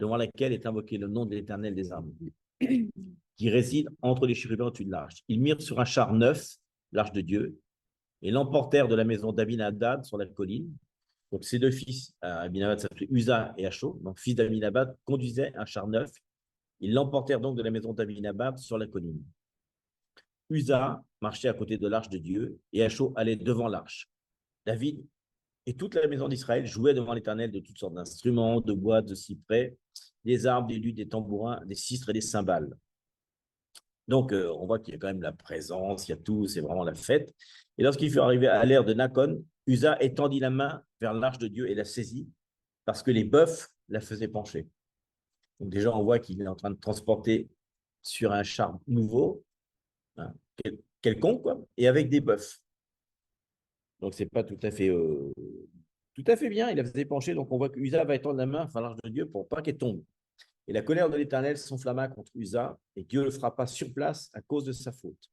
devant laquelle est invoqué le nom de l'Éternel des armées, qui réside entre les chérubins au-dessus de l'arche. Ils mirent sur un char neuf l'arche de Dieu et l'emportèrent de la maison d'Abinadab sur la colline. Donc, ses deux fils, Abinadab s'appelait Uza et Acho, donc fils d'Abinadab, conduisaient un char neuf. Ils l'emportèrent donc de la maison d'Abinadab sur la colline. Uza marchait à côté de l'arche de Dieu et Acho allait devant l'arche. David et toute la maison d'Israël jouaient devant l'Éternel de toutes sortes d'instruments, de bois, de cyprès, des arbres, des luttes, des tambourins, des sistres et des cymbales. Donc, on voit qu'il y a quand même la présence, il y a tout, c'est vraiment la fête. Et lorsqu'il fut arrivé à l'ère de Nakon, Uza étendit la main vers l'arche de Dieu et la saisit, parce que les bœufs la faisaient pencher. Donc déjà, on voit qu'il est en train de transporter sur un char nouveau, hein, quelconque, quoi, et avec des bœufs. Donc, c'est pas tout à fait bien. Il la faisait pencher, donc on voit que Uza va étendre la main vers l'arche de Dieu pour pas qu'elle tombe. Et la colère de l'Éternel s'enflamma contre Uza, et Dieu le frappa sur place à cause de sa faute.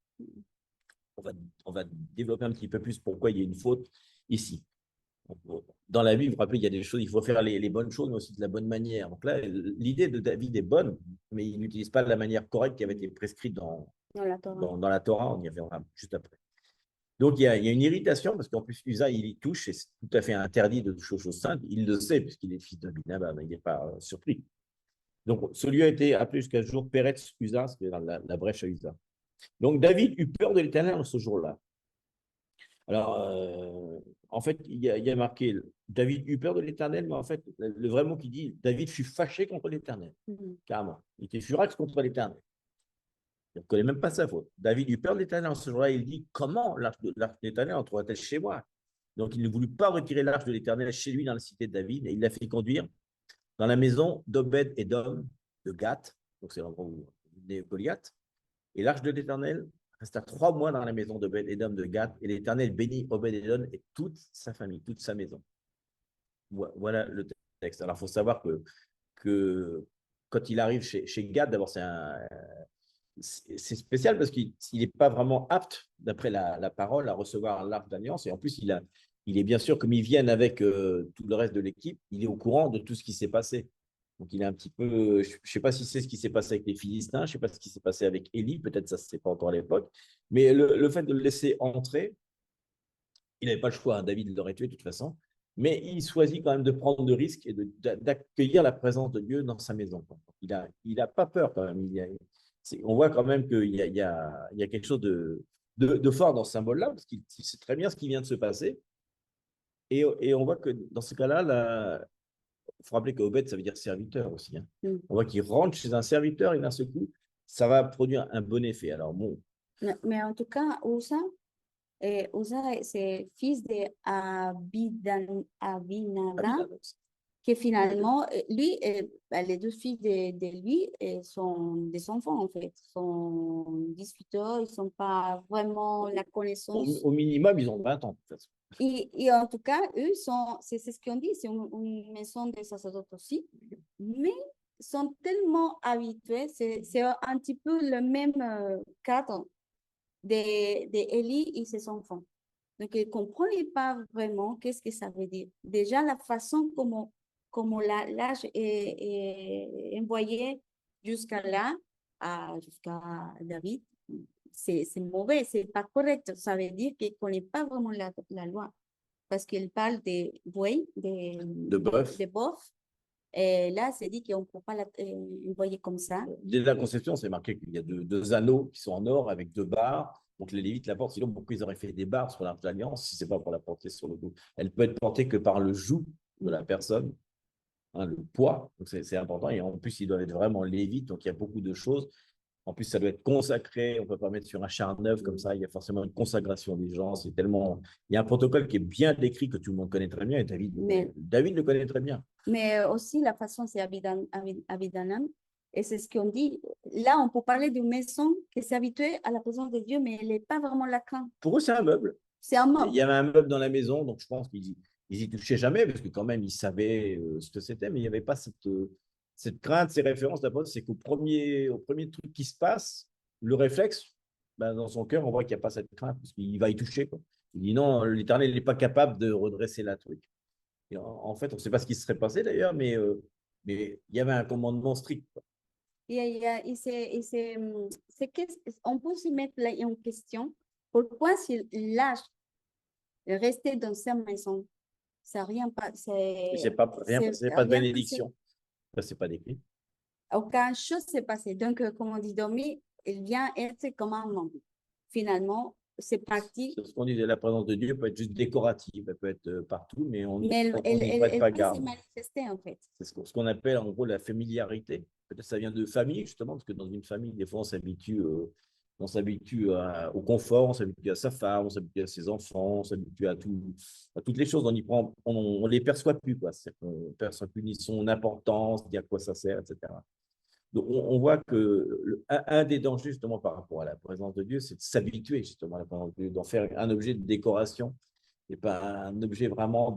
On va développer un petit peu plus pourquoi il y a une faute ici. Dans la vie, vous vous rappelez, il y a des choses, il faut faire les bonnes choses, mais aussi de la bonne manière. Donc là, l'idée de David est bonne, mais il n'utilise pas la manière correcte qui avait été prescrite Dans la Torah. dans la Torah. On y reviendra juste après. Donc il y a une irritation, parce qu'en plus, Uza, il y touche, et c'est tout à fait interdit de toucher aux choses saintes. Il le sait, puisqu'il est fils d'Abinadab, il n'est pas surpris. Donc, ce lieu a été appelé jusqu'à ce jour Peretz Uza, c'est la brèche à Uza. Donc, David eut peur de l'Éternel ce jour-là. Alors, en fait, il y a marqué David eut peur de l'Éternel, mais en fait, le vrai mot qui dit David fut fâché contre l'Éternel, carrément. Il était furax contre l'Éternel. Il ne connaît même pas sa faute. David eut peur de l'Éternel ce jour-là. Il dit comment l'arche de l'Éternel en trouvera-t-elle chez moi? Donc, il ne voulut pas retirer l'arche de l'Éternel chez lui dans la cité de David, et il l'a fait conduire dans la maison d'Obed et d'Om de Gath, donc c'est l'endroit où est Goliath. Et l'arche de l'Éternel resta 3 mois dans la maison d'Obed et d'Om de Gath, et l'Éternel bénit Obed et Edom et toute sa famille, toute sa maison. Voilà le texte. Alors, il faut savoir que quand il arrive chez Gath, d'abord, c'est spécial parce qu'il n'est pas vraiment apte, d'après la parole, à recevoir l'arche d'alliance. Et en plus, il est bien sûr, comme ils viennent avec tout le reste de l'équipe, il est au courant de tout ce qui s'est passé. Donc, il est un petit peu. Je ne sais pas si c'est ce qui s'est passé avec les Philistins, je ne sais pas ce qui s'est passé avec Élie, peut-être ça ne se sait pas encore à l'époque. Mais le fait de le laisser entrer, il n'avait pas le choix, hein, David l'aurait tué de toute façon. Mais il choisit quand même de prendre le risque et d'accueillir la présence de Dieu dans sa maison. Il a pas peur quand même. On voit quand même qu'il y a quelque chose de fort dans ce symbole-là, parce qu'il sait très bien ce qui vient de se passer. Et on voit que dans ce cas-là, il faut rappeler qu'Obed, ça veut dire serviteur aussi. Hein. On voit qu'il rentre chez un serviteur et d'un seul coup, ça va produire un bon effet. Alors bon. Mais en tout cas, Uza, c'est fils de Abinadab, que finalement, lui, les deux filles de lui sont des enfants, en fait. Ils sont 18 ans, ils ne sont pas vraiment la connaissance. Au minimum, ils ont 20 ans, de toute façon. Et en tout cas, eux c'est ce qu'on dit, c'est une maison de sacerdotes aussi, mais sont tellement habitués, c'est un petit peu le même cadre d'Élie et ses enfants. Donc, ils ne comprenaient pas vraiment qu'est-ce que ça veut dire. Déjà, la façon comment l'âge est envoyé jusqu'à là, jusqu'à David, c'est mauvais, c'est pas correct. Ça veut dire qu'il ne connaît pas vraiment la loi. Parce qu'il parle de bœuf, bœuf. de bœuf. Et là, c'est dit qu'on ne peut pas envoyer comme ça. Dès la conception, c'est marqué qu'il y a deux anneaux qui sont en or avec 2 barres. Donc les Lévites la portent. Sinon, pourquoi ils auraient fait des barres sur l'Arche de l'Alliance si ce n'est pas pour la porter sur le dos? Elle peut être portée que par le joug de la personne, hein, le poids. Donc c'est important. Et en plus, ils doivent être vraiment Lévites. Donc il y a beaucoup de choses. En plus, ça doit être consacré. On ne peut pas mettre sur un char neuf comme ça. Il y a forcément une consagration des gens. C'est tellement. Il y a un protocole qui est bien décrit que tout le monde connaît très bien. Et David le connaît très bien. Mais aussi, la façon, c'est Abidanan. Et c'est ce qu'on dit. Là, on peut parler d'une maison qui s'est habituée à la présence de Dieu, mais elle n'est pas vraiment la crainte. Pour eux, c'est un meuble. C'est un meuble. Il y avait un meuble dans la maison, donc je pense qu'ils y touchaient jamais, parce que quand même, ils savaient ce que c'était, mais il n'y avait pas cette crainte, ces références. D'abord, c'est au premier truc qui se passe, le réflexe, ben, dans son cœur, on voit qu'il n'y a pas cette crainte, parce qu'il va y toucher, quoi. Il dit non, l'Éternel n'est pas capable de redresser la truc. Et en fait, on ne sait pas ce qui se serait passé d'ailleurs, mais il y avait un commandement strict, quoi. On peut se mettre là en question. Pourquoi s'il lâche de rester dans sa maison, ça rien pas, C'est pas de bénédiction. Ça, c'est pas décrit. Aucune chose s'est passée. Donc, comme on dit, dormir, il vient être comme un homme. Finalement, c'est parti. C'est ce qu'on disait, la présence de Dieu peut être juste décorative, elle peut être partout, mais on elle pas garde. s'est manifestée, en fait. C'est ce qu'on appelle en gros la familiarité. Peut-être ça vient de famille, justement, parce que dans une famille, des fois, on s'habitue au confort, on s'habitue à sa femme, on s'habitue à ses enfants, on s'habitue à toutes les choses. On les perçoit plus, quoi. On ne perçoit plus ni son importance, ni à quoi ça sert, etc. Donc, on voit que un des dangers, justement, par rapport à la présence de Dieu, c'est de s'habituer, justement, à la présence de Dieu, d'en faire un objet de décoration et pas un objet vraiment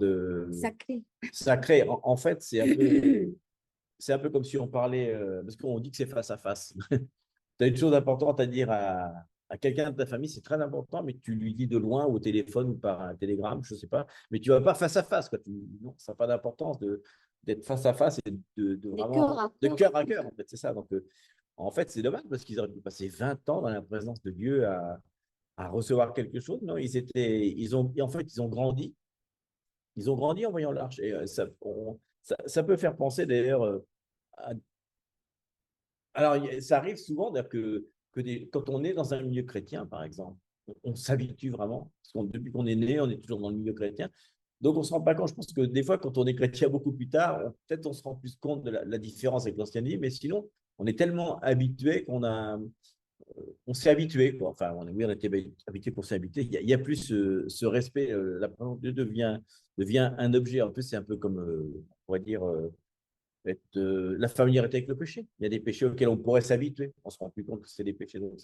sacré. En fait, c'est un peu comme si on parlait, parce qu'on dit que c'est face à face. Tu as une chose importante à dire à quelqu'un de ta famille, c'est très important, mais tu lui dis de loin, au téléphone ou par un télégramme, je ne sais pas, mais tu ne vas pas face à face, quoi. Non, ça n'a pas d'importance d'être face à face et vraiment de cœur à cœur, en fait, c'est ça. Donc, en fait, c'est dommage parce qu'ils auraient pu passer 20 ans dans la présence de Dieu à recevoir quelque chose. Non, en fait, ils ont grandi. Ils ont grandi en voyant l'arche. Et ça peut faire penser d'ailleurs alors, ça arrive souvent quand on est dans un milieu chrétien, par exemple, on s'habitue vraiment. Parce que depuis qu'on est né, on est toujours dans le milieu chrétien. Donc, on ne se rend pas compte. Je pense que des fois, quand on est chrétien beaucoup plus tard, peut-être on se rend plus compte de la différence avec l'ancienne vie. Mais sinon, on est tellement habitué on s'est habitué, quoi. Enfin, on était habitué pour s'habituer. Il y a plus ce respect. La présence de Dieu devient un objet. En plus, c'est un peu comme, on pourrait dire, la familiarité avec le péché. Il y a des péchés auxquels on pourrait s'habituer. On ne se rend plus compte que c'est des péchés. Donc,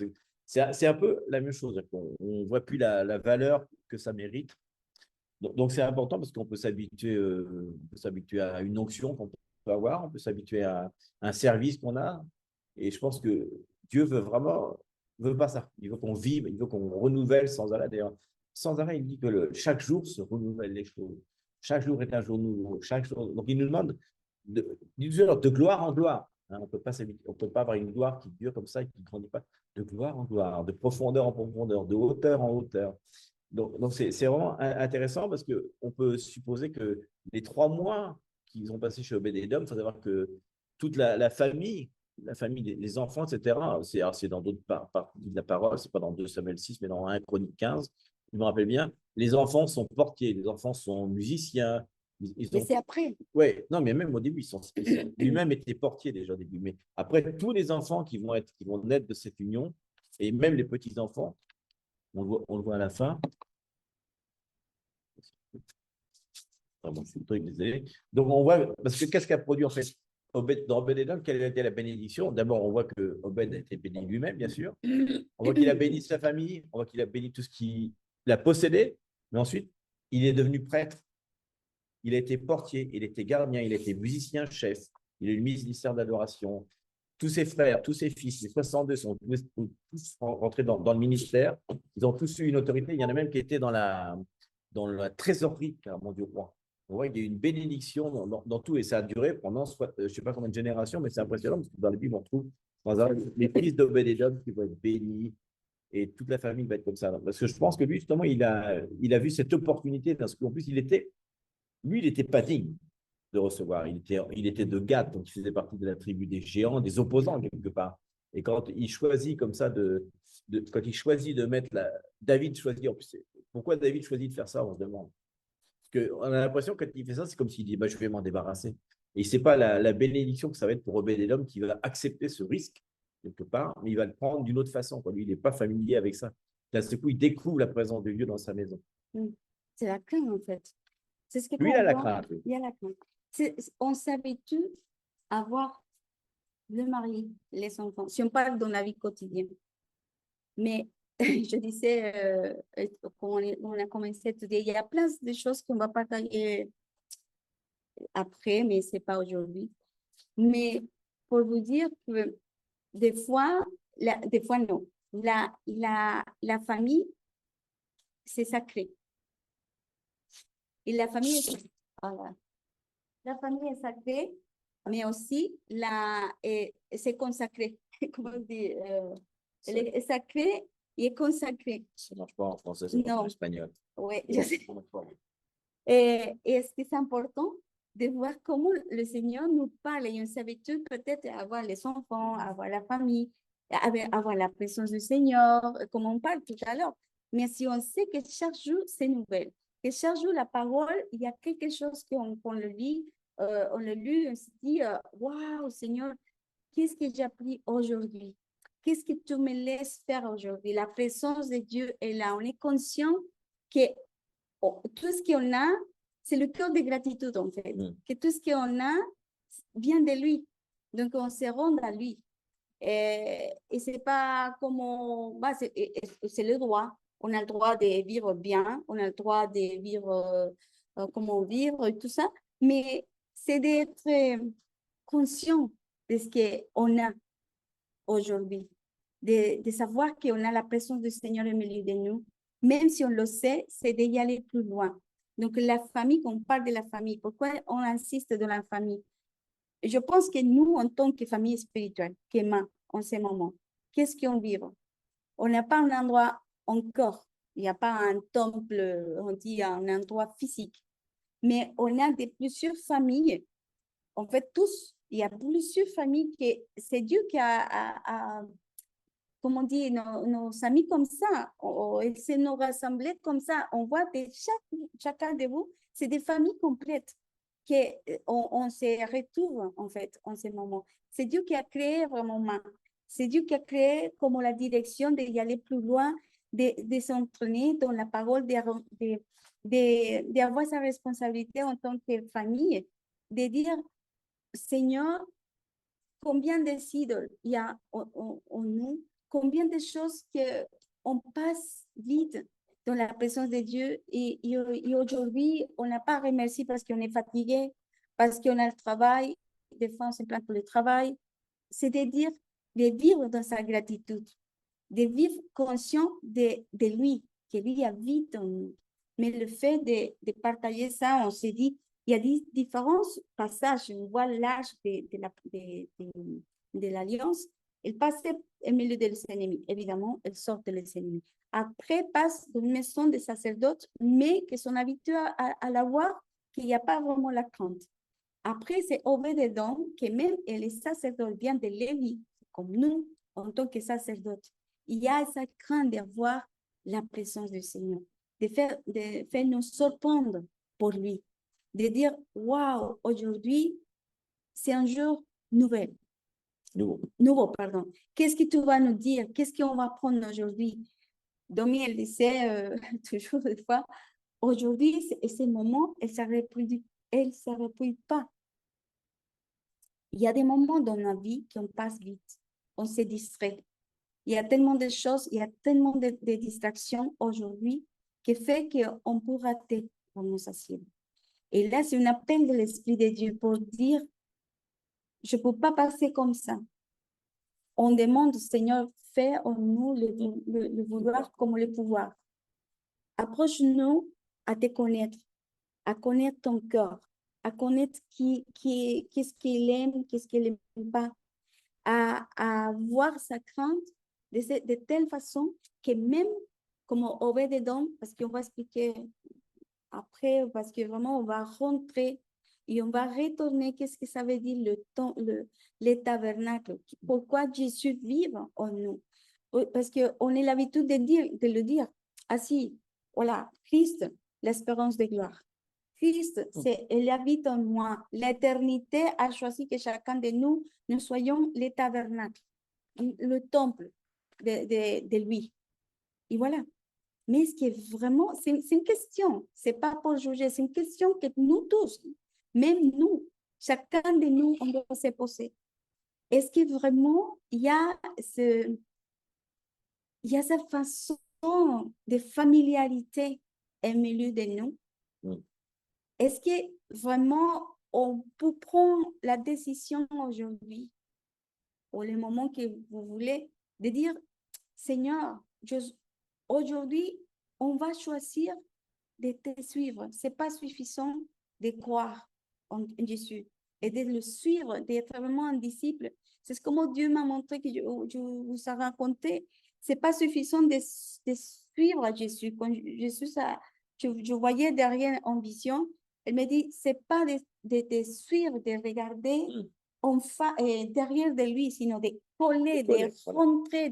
c'est un peu la même chose. On ne voit plus la valeur que ça mérite. Donc, c'est important parce qu'on peut s'habituer à une onction qu'on peut avoir, on peut s'habituer à un service qu'on a. Et je pense que Dieu veut pas ça. Il veut qu'on vive, il veut qu'on renouvelle sans arrêt. D'ailleurs, sans arrêt, il dit que chaque jour se renouvelle les choses. Chaque jour est un jour nouveau. Donc, il nous demande de gloire en gloire. Hein, on ne peut pas avoir une gloire qui dure comme ça et qui ne grandit pas. De gloire en gloire, de profondeur en profondeur, de hauteur en hauteur. Donc c'est vraiment intéressant parce qu'on peut supposer que les 3 mois qu'ils ont passés chez Obed-Edom, il faut savoir que toute la famille, les enfants, etc., c'est dans d'autres parties de la parole, ce n'est pas dans 2 Samuel 6, mais dans 1 Chronique 15, je me rappelle bien, les enfants sont portiers, les enfants sont musiciens. Mais c'est après. Oui, non, mais même au début, lui-même était portier déjà au début. Mais après, tous les enfants qui vont naître de cette union, et même les petits-enfants, on le voit à la fin. Pardon, je suis désolé. Donc, on voit, parce que qu'est-ce qu'a produit en fait dans Obed-Edom, quelle a été la bénédiction? D'abord, on voit que Obed a été béni lui-même, bien sûr. On voit qu'il a béni sa famille, on voit qu'il a béni tout ce qu'il a possédé, mais ensuite, il est devenu prêtre. Il a été portier, il était gardien, il était musicien chef, il a eu le ministère d'adoration. Tous ses frères, tous ses fils, les 62 sont tous rentrés dans le ministère. Ils ont tous eu une autorité. Il y en a même qui étaient dans la trésorerie, carrément, du roi. On voit qu'il y a eu une bénédiction dans tout et ça a duré pendant, je ne sais pas combien de générations, mais c'est impressionnant parce que dans la Bible, on trouve Par exemple, les fils d'Obed-Édom qui vont être bénis et toute la famille va être comme ça. Parce que je pense que lui, justement, il a vu cette opportunité parce qu'en plus, lui, il n'était pas digne de recevoir. Il était de Gad, donc il faisait partie de la tribu des géants, des opposants quelque part. Et quand il choisit comme ça quand il choisit de mettre David choisit, en plus, pourquoi David choisit de faire ça, on se demande. Parce qu'on a l'impression que quand il fait ça, c'est comme s'il dit, bah, je vais m'en débarrasser. Et ce n'est pas la bénédiction que ça va être pour Obed-Edom qui va accepter ce risque, quelque part, mais il va le prendre d'une autre façon. Quoi. Lui, il n'est pas familier avec ça. D'un seul coup, il découvre la présence de Dieu dans sa maison. C'est la crainte, en fait. C'est ce que Lui, il a la comprend. crainte. Oui. Il y a la crainte. On s'habitue à voir le mari, les enfants, si on parle dans la vie quotidienne. Mais je disais, quand on a commencé à étudier, il y a plein de choses qu'on va partager après, mais ce n'est pas aujourd'hui. Mais pour vous dire que des fois non, la famille, c'est sacré. Et la famille est sacrée. Voilà. La famille est sacrée, mais aussi c'est consacré. Comment on dit elle est sacrée et consacrée. Ça ne marche pas en français, ça marche en espagnol. Oui, je sais. Et c'est important de voir comment le Seigneur nous parle. Et on s'habitue peut-être à avoir les enfants, à avoir la famille, à avoir la présence du Seigneur, comme on parle tout à l'heure. Mais si on sait que chaque jour, c'est nouvelle, que chaque jour, la parole, il y a quelque chose qu'on le lit, on le lit, on se dit, waouh, Seigneur, qu'est-ce que j'ai appris aujourd'hui? Qu'est-ce que tu me laisses faire aujourd'hui? La présence de Dieu est là. On est conscient que tout ce qu'on a, c'est le cœur de gratitude, en fait. Que tout ce qu'on a vient de lui. Donc, on se rend à lui. Et c'est pas comme bah, c'est le droit. On a le droit de vivre bien, on a le droit de vivre comment vivre et tout ça. Mais c'est d'être conscient de ce qu'on a aujourd'hui, de savoir qu'on a la présence du Seigneur au milieu de nous. Même si on le sait, c'est d'y aller plus loin. Donc, la famille, quand on parle de la famille, pourquoi on insiste dans la famille? Je pense que nous, en tant que famille spirituelle, qu'Emma, en ce moment, qu'est-ce qu'on vit? On n'a pas un endroit encore, il n'y a pas un temple, on dit un endroit physique, mais on a plusieurs familles. En fait, tous, il y a plusieurs familles que c'est Dieu qui a comme on dit, nos amis comme ça, c'est nos rassemblés comme ça. On voit que chacun de vous, c'est des familles complètes qu'on se retrouve en fait en ce moment. C'est Dieu qui a créé vraiment. C'est Dieu qui a créé comme la direction d'y aller plus loin, de s'entraîner dans la parole, d'avoir sa responsabilité en tant que famille, de dire, Seigneur, combien d'idoles il y a en nous, combien de choses qu'on passe vite dans la présence de Dieu et aujourd'hui, on n'a pas remercié parce qu'on est fatigué, parce qu'on a le travail, des fois on se plaint pour le travail. C'est-à-dire de vivre dans sa gratitude, de vivre conscient de lui, que lui habite en nous. Mais le fait de partager ça, on s'est dit, il y a différents passages. On voit l'âge de l'alliance. Elle passe au milieu des ennemis. Évidemment, elle sort des ennemis. Après, passe dans une maison des sacerdotes, mais qui sont habitués à la voir, qu'il n'y a pas vraiment la crainte. Après, c'est Obed-Edom, que même les sacerdotes viennent de Lévi, comme nous, en tant que sacerdotes. Il y a cette crainte de voir la présence du Seigneur, de faire nous surprendre pour lui, de dire, waouh, aujourd'hui, c'est un jour nouvel. Nouveau, pardon. Qu'est-ce que tu vas nous dire? Qu'est-ce qu'on va prendre aujourd'hui? Domi, elle disait toujours des fois, aujourd'hui, c'est le moment, elle ne se reproduit pas. Il y a des moments dans la vie qu'on passe vite, on se distrait. Il y a tellement de choses, il y a tellement de distractions aujourd'hui qui fait qu'on peut rater nos assises. Et là, c'est un appel de l'Esprit de Dieu pour dire, je ne peux pas passer comme ça. On demande, Seigneur, fais en nous le vouloir comme le pouvoir. Approche-nous à te connaître, à connaître ton cœur, à connaître qu'est-ce qu'il aime, qu'est-ce qu'il n'aime pas, à avoir sa crainte de telle façon que même comme Obed-Edom, parce qu'on va expliquer après, parce que vraiment, on va rentrer et on va retourner. Qu'est-ce que ça veut dire les tabernacles? Pourquoi Jésus vit en nous? Parce qu'on a l'habitude de le dire. Ah si, voilà, Christ, l'espérance de gloire. Christ, il habite en moi. L'éternité a choisi que chacun de nous, nous soyons les tabernacles, le temple de lui. Et voilà. Mais ce qui est vraiment, c'est une question, c'est pas pour juger, c'est une question que nous tous, même nous, chacun de nous, on doit se poser. Est-ce que vraiment il y a cette façon de familiarité au milieu de nous? Est-ce que vraiment on peut prendre la décision aujourd'hui, ou le moment que vous voulez, de dire, Seigneur, aujourd'hui, on va choisir de te suivre. Ce n'est pas suffisant de croire en Jésus et de le suivre, d'être vraiment un disciple. C'est comme Dieu m'a montré, que je vous ai raconté. Ce n'est pas suffisant de suivre Jésus. Quand Jésus, je voyais derrière en vision, elle me dit, ce n'est pas de suivre, de regarder derrière de lui, sinon de coller, de rentrer,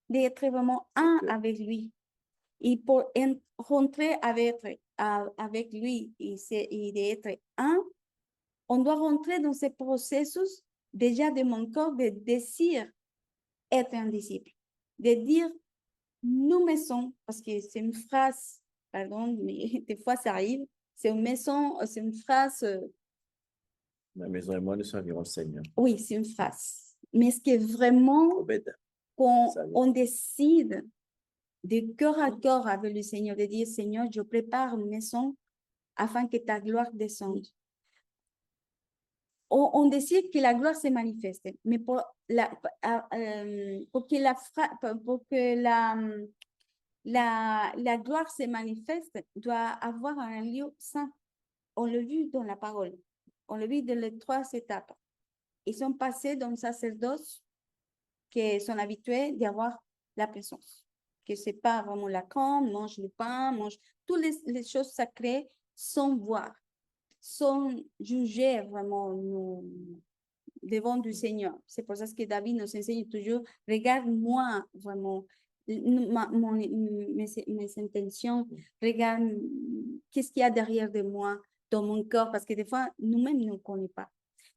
d'être vraiment un avec lui. Et pour rentrer avec lui et d'être un, on doit rentrer dans ce processus déjà de mon corps de désir être un disciple. De dire, nous mettons, parce que c'est une phrase, pardon, mais des fois ça arrive, c'est une phrase. Ma maison et moi, nous servirons le Seigneur. Oui, c'est une phrase. Mais ce qui est vraiment, quand on décide de cœur à cœur avec le Seigneur, de dire, Seigneur, je prépare une maison afin que ta gloire descende. On décide que la gloire se manifeste, mais pour que la gloire se manifeste, doit avoir un lieu saint. On l'a vu dans la parole. On l'a vu dans les 3 étapes. Ils sont passés dans le sacerdoce qui sont habitués d'avoir la présence. Que ce n'est pas vraiment la crème, mange le pain, mange toutes les choses sacrées sans voir, sans juger vraiment nous devant du Seigneur. C'est pour ça que David nous enseigne toujours, regarde-moi vraiment mes intentions, regarde qu'est-ce qu'il y a derrière de moi, dans mon corps, parce que des fois, nous-mêmes, nous ne connaissons pas.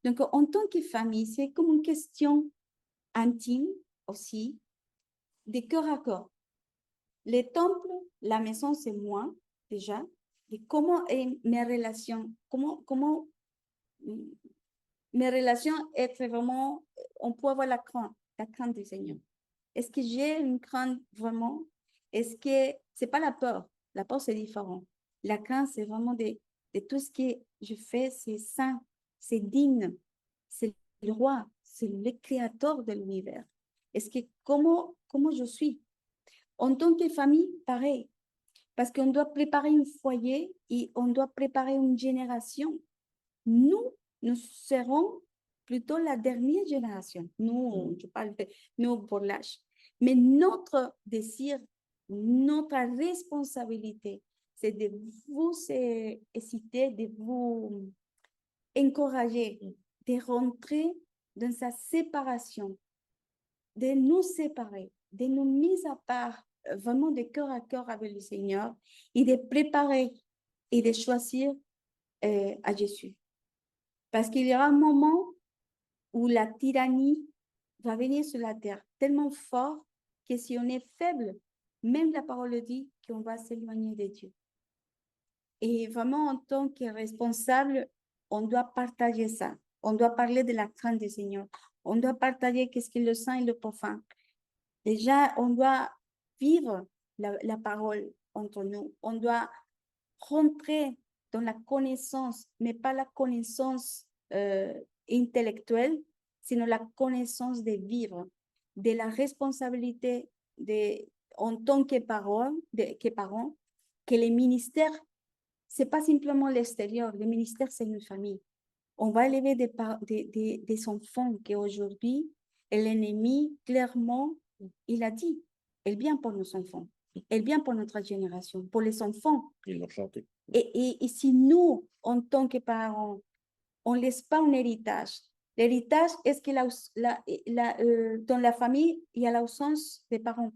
Donc, en tant que famille, c'est comme une question intime aussi, de cœur à cœur. Les temples, la maison, c'est moi, déjà. Et comment est mes relations? Comment mes relations être vraiment, on peut avoir la crainte du Seigneur. Est-ce que j'ai une crainte vraiment? Est-ce que c'est pas la peur? La peur, c'est différent. La crainte, c'est vraiment de tout ce que je fais, c'est saint, c'est digne, c'est le roi, c'est le créateur de l'univers. Est-ce que comment je suis? En tant que famille, pareil. Parce qu'on doit préparer un foyer et on doit préparer une génération. Nous serons plutôt la dernière génération. Nous, je parle de nous pour l'âge. Mais notre désir, notre responsabilité, c'est de vous inciter, de vous encourager, de rentrer dans sa séparation, de nous séparer, de nous mettre à part vraiment de cœur à cœur avec le Seigneur et de préparer et de choisir à Jésus. Parce qu'il y aura un moment où la tyrannie va venir sur la terre tellement fort que si on est faible, même la parole dit qu'on va s'éloigner de Dieu. Et vraiment, en tant que responsable, on doit partager ça. On doit parler de la crainte du Seigneur. On doit partager qu'est-ce que le saint et le profane. Déjà, on doit vivre la parole entre nous. On doit rentrer dans la connaissance, mais pas la connaissance intellectuelle, sinon la connaissance de vivre, de la responsabilité en tant que parents, que les ministères, ce n'est pas simplement l'extérieur, le ministère, c'est une famille. On va élever des enfants qui aujourd'hui Et l'ennemi, clairement, il a dit, elle vient pour nos enfants, elle vient pour notre génération, pour les enfants. Ils l'ont chanté. Et si nous, en tant que parents, on ne laisse pas un héritage, l'héritage est que dans la famille, il y a l'absence des parents.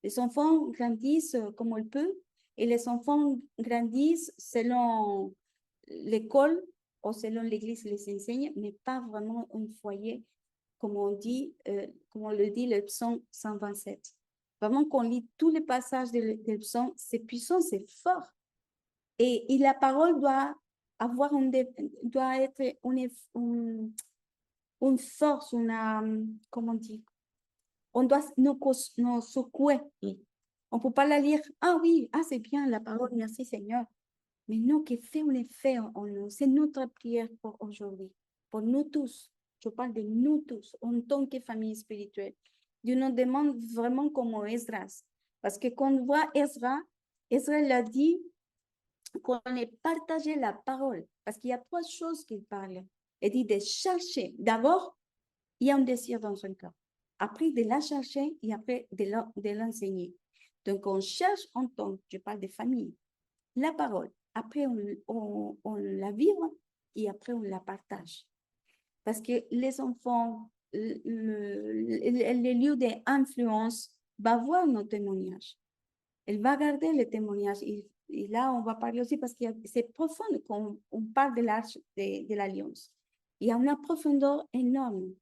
Les enfants grandissent comme ils peuvent et les enfants grandissent selon l'école ou selon l'église les enseigne, mais pas vraiment un foyer, comme on dit, comme on le dit, le psaume 127. Vraiment, qu'on lit tous les passages du psaume, c'est puissant, c'est fort. Et la parole doit avoir doit être une force, comment on dit, on doit nous secouer. On ne peut pas la lire. Ah oui, ah c'est bien la parole, merci Seigneur. Mais non, qui fait un effet en nous. C'est notre prière pour aujourd'hui, pour nous tous. Je parle de nous tous, en tant que famille spirituelle. Dieu nous demande vraiment comme Esdras. Parce que quand on voit Esdras, Esdras l'a dit qu'on ait partagé la parole. Parce qu'il y a trois choses qu'il parle. Il dit de chercher. D'abord, il y a un désir dans son cœur. Après, de la chercher et après, de l'enseigner. Donc, on cherche en tant, je parle de famille, la parole. Après, on la vibre et après, on la partage. Parce que les enfants, les lieux d'influence va voir nos témoignages. Elle va garder les témoignages. Et là, on va parler aussi parce que c'est profond quand on parle de l'arche de l'Alliance. Il y a une profondeur énorme.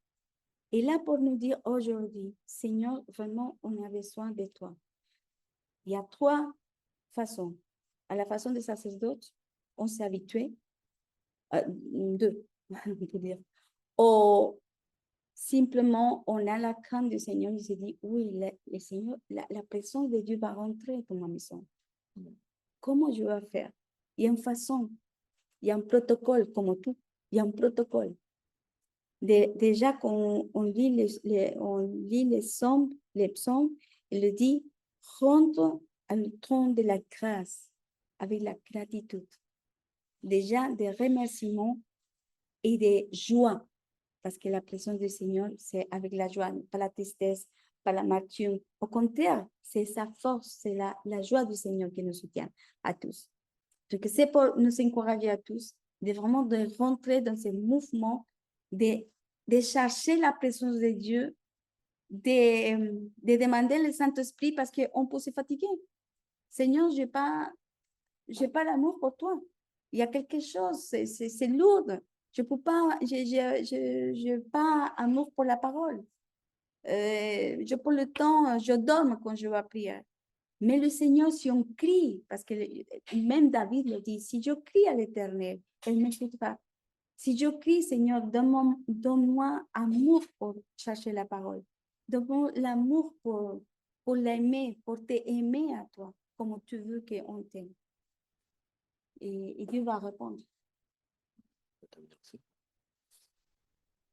Et là, pour nous dire aujourd'hui, Seigneur, vraiment, on a besoin de toi. Il y a trois façons. À la façon des sacerdotes, on s'est habitué. Deux, on peut dire. Ou simplement, on a la crainte du Seigneur. Il se dit, oui, le Seigneur, la présence de Dieu va rentrer dans ma maison. Comment je vais faire? Il y a une façon, il y a un protocole, comme tout. Il y a un protocole. Déjà, quand on lit les psaumes, il dit, rentre au trône de la grâce avec la gratitude. Déjà, des remerciements et des joies, parce que la présence du Seigneur, c'est avec la joie, pas la tristesse, pas l'amertume. Au contraire, c'est sa force, c'est la joie du Seigneur qui nous soutient à tous. Donc, c'est pour nous encourager à tous de vraiment de rentrer dans ce mouvement de chercher la présence de Dieu, de demander le Saint-Esprit parce qu'on peut se fatiguer. Seigneur, je n'ai pas l'amour pour toi. Il y a quelque chose, c'est lourd. Je peux pas, je pas amour pour la parole. Je prends le temps, je dors quand je vais prier. Mais le Seigneur, si on crie, parce que même David le dit, si je crie à l'Éternel, elle ne m'écoute pas. Si je crie, Seigneur, donne-moi amour pour chercher la parole. Donne-moi l'amour pour l'aimer, pour t'aimer à toi, comme tu veux qu'on t'aime. Et Dieu va répondre.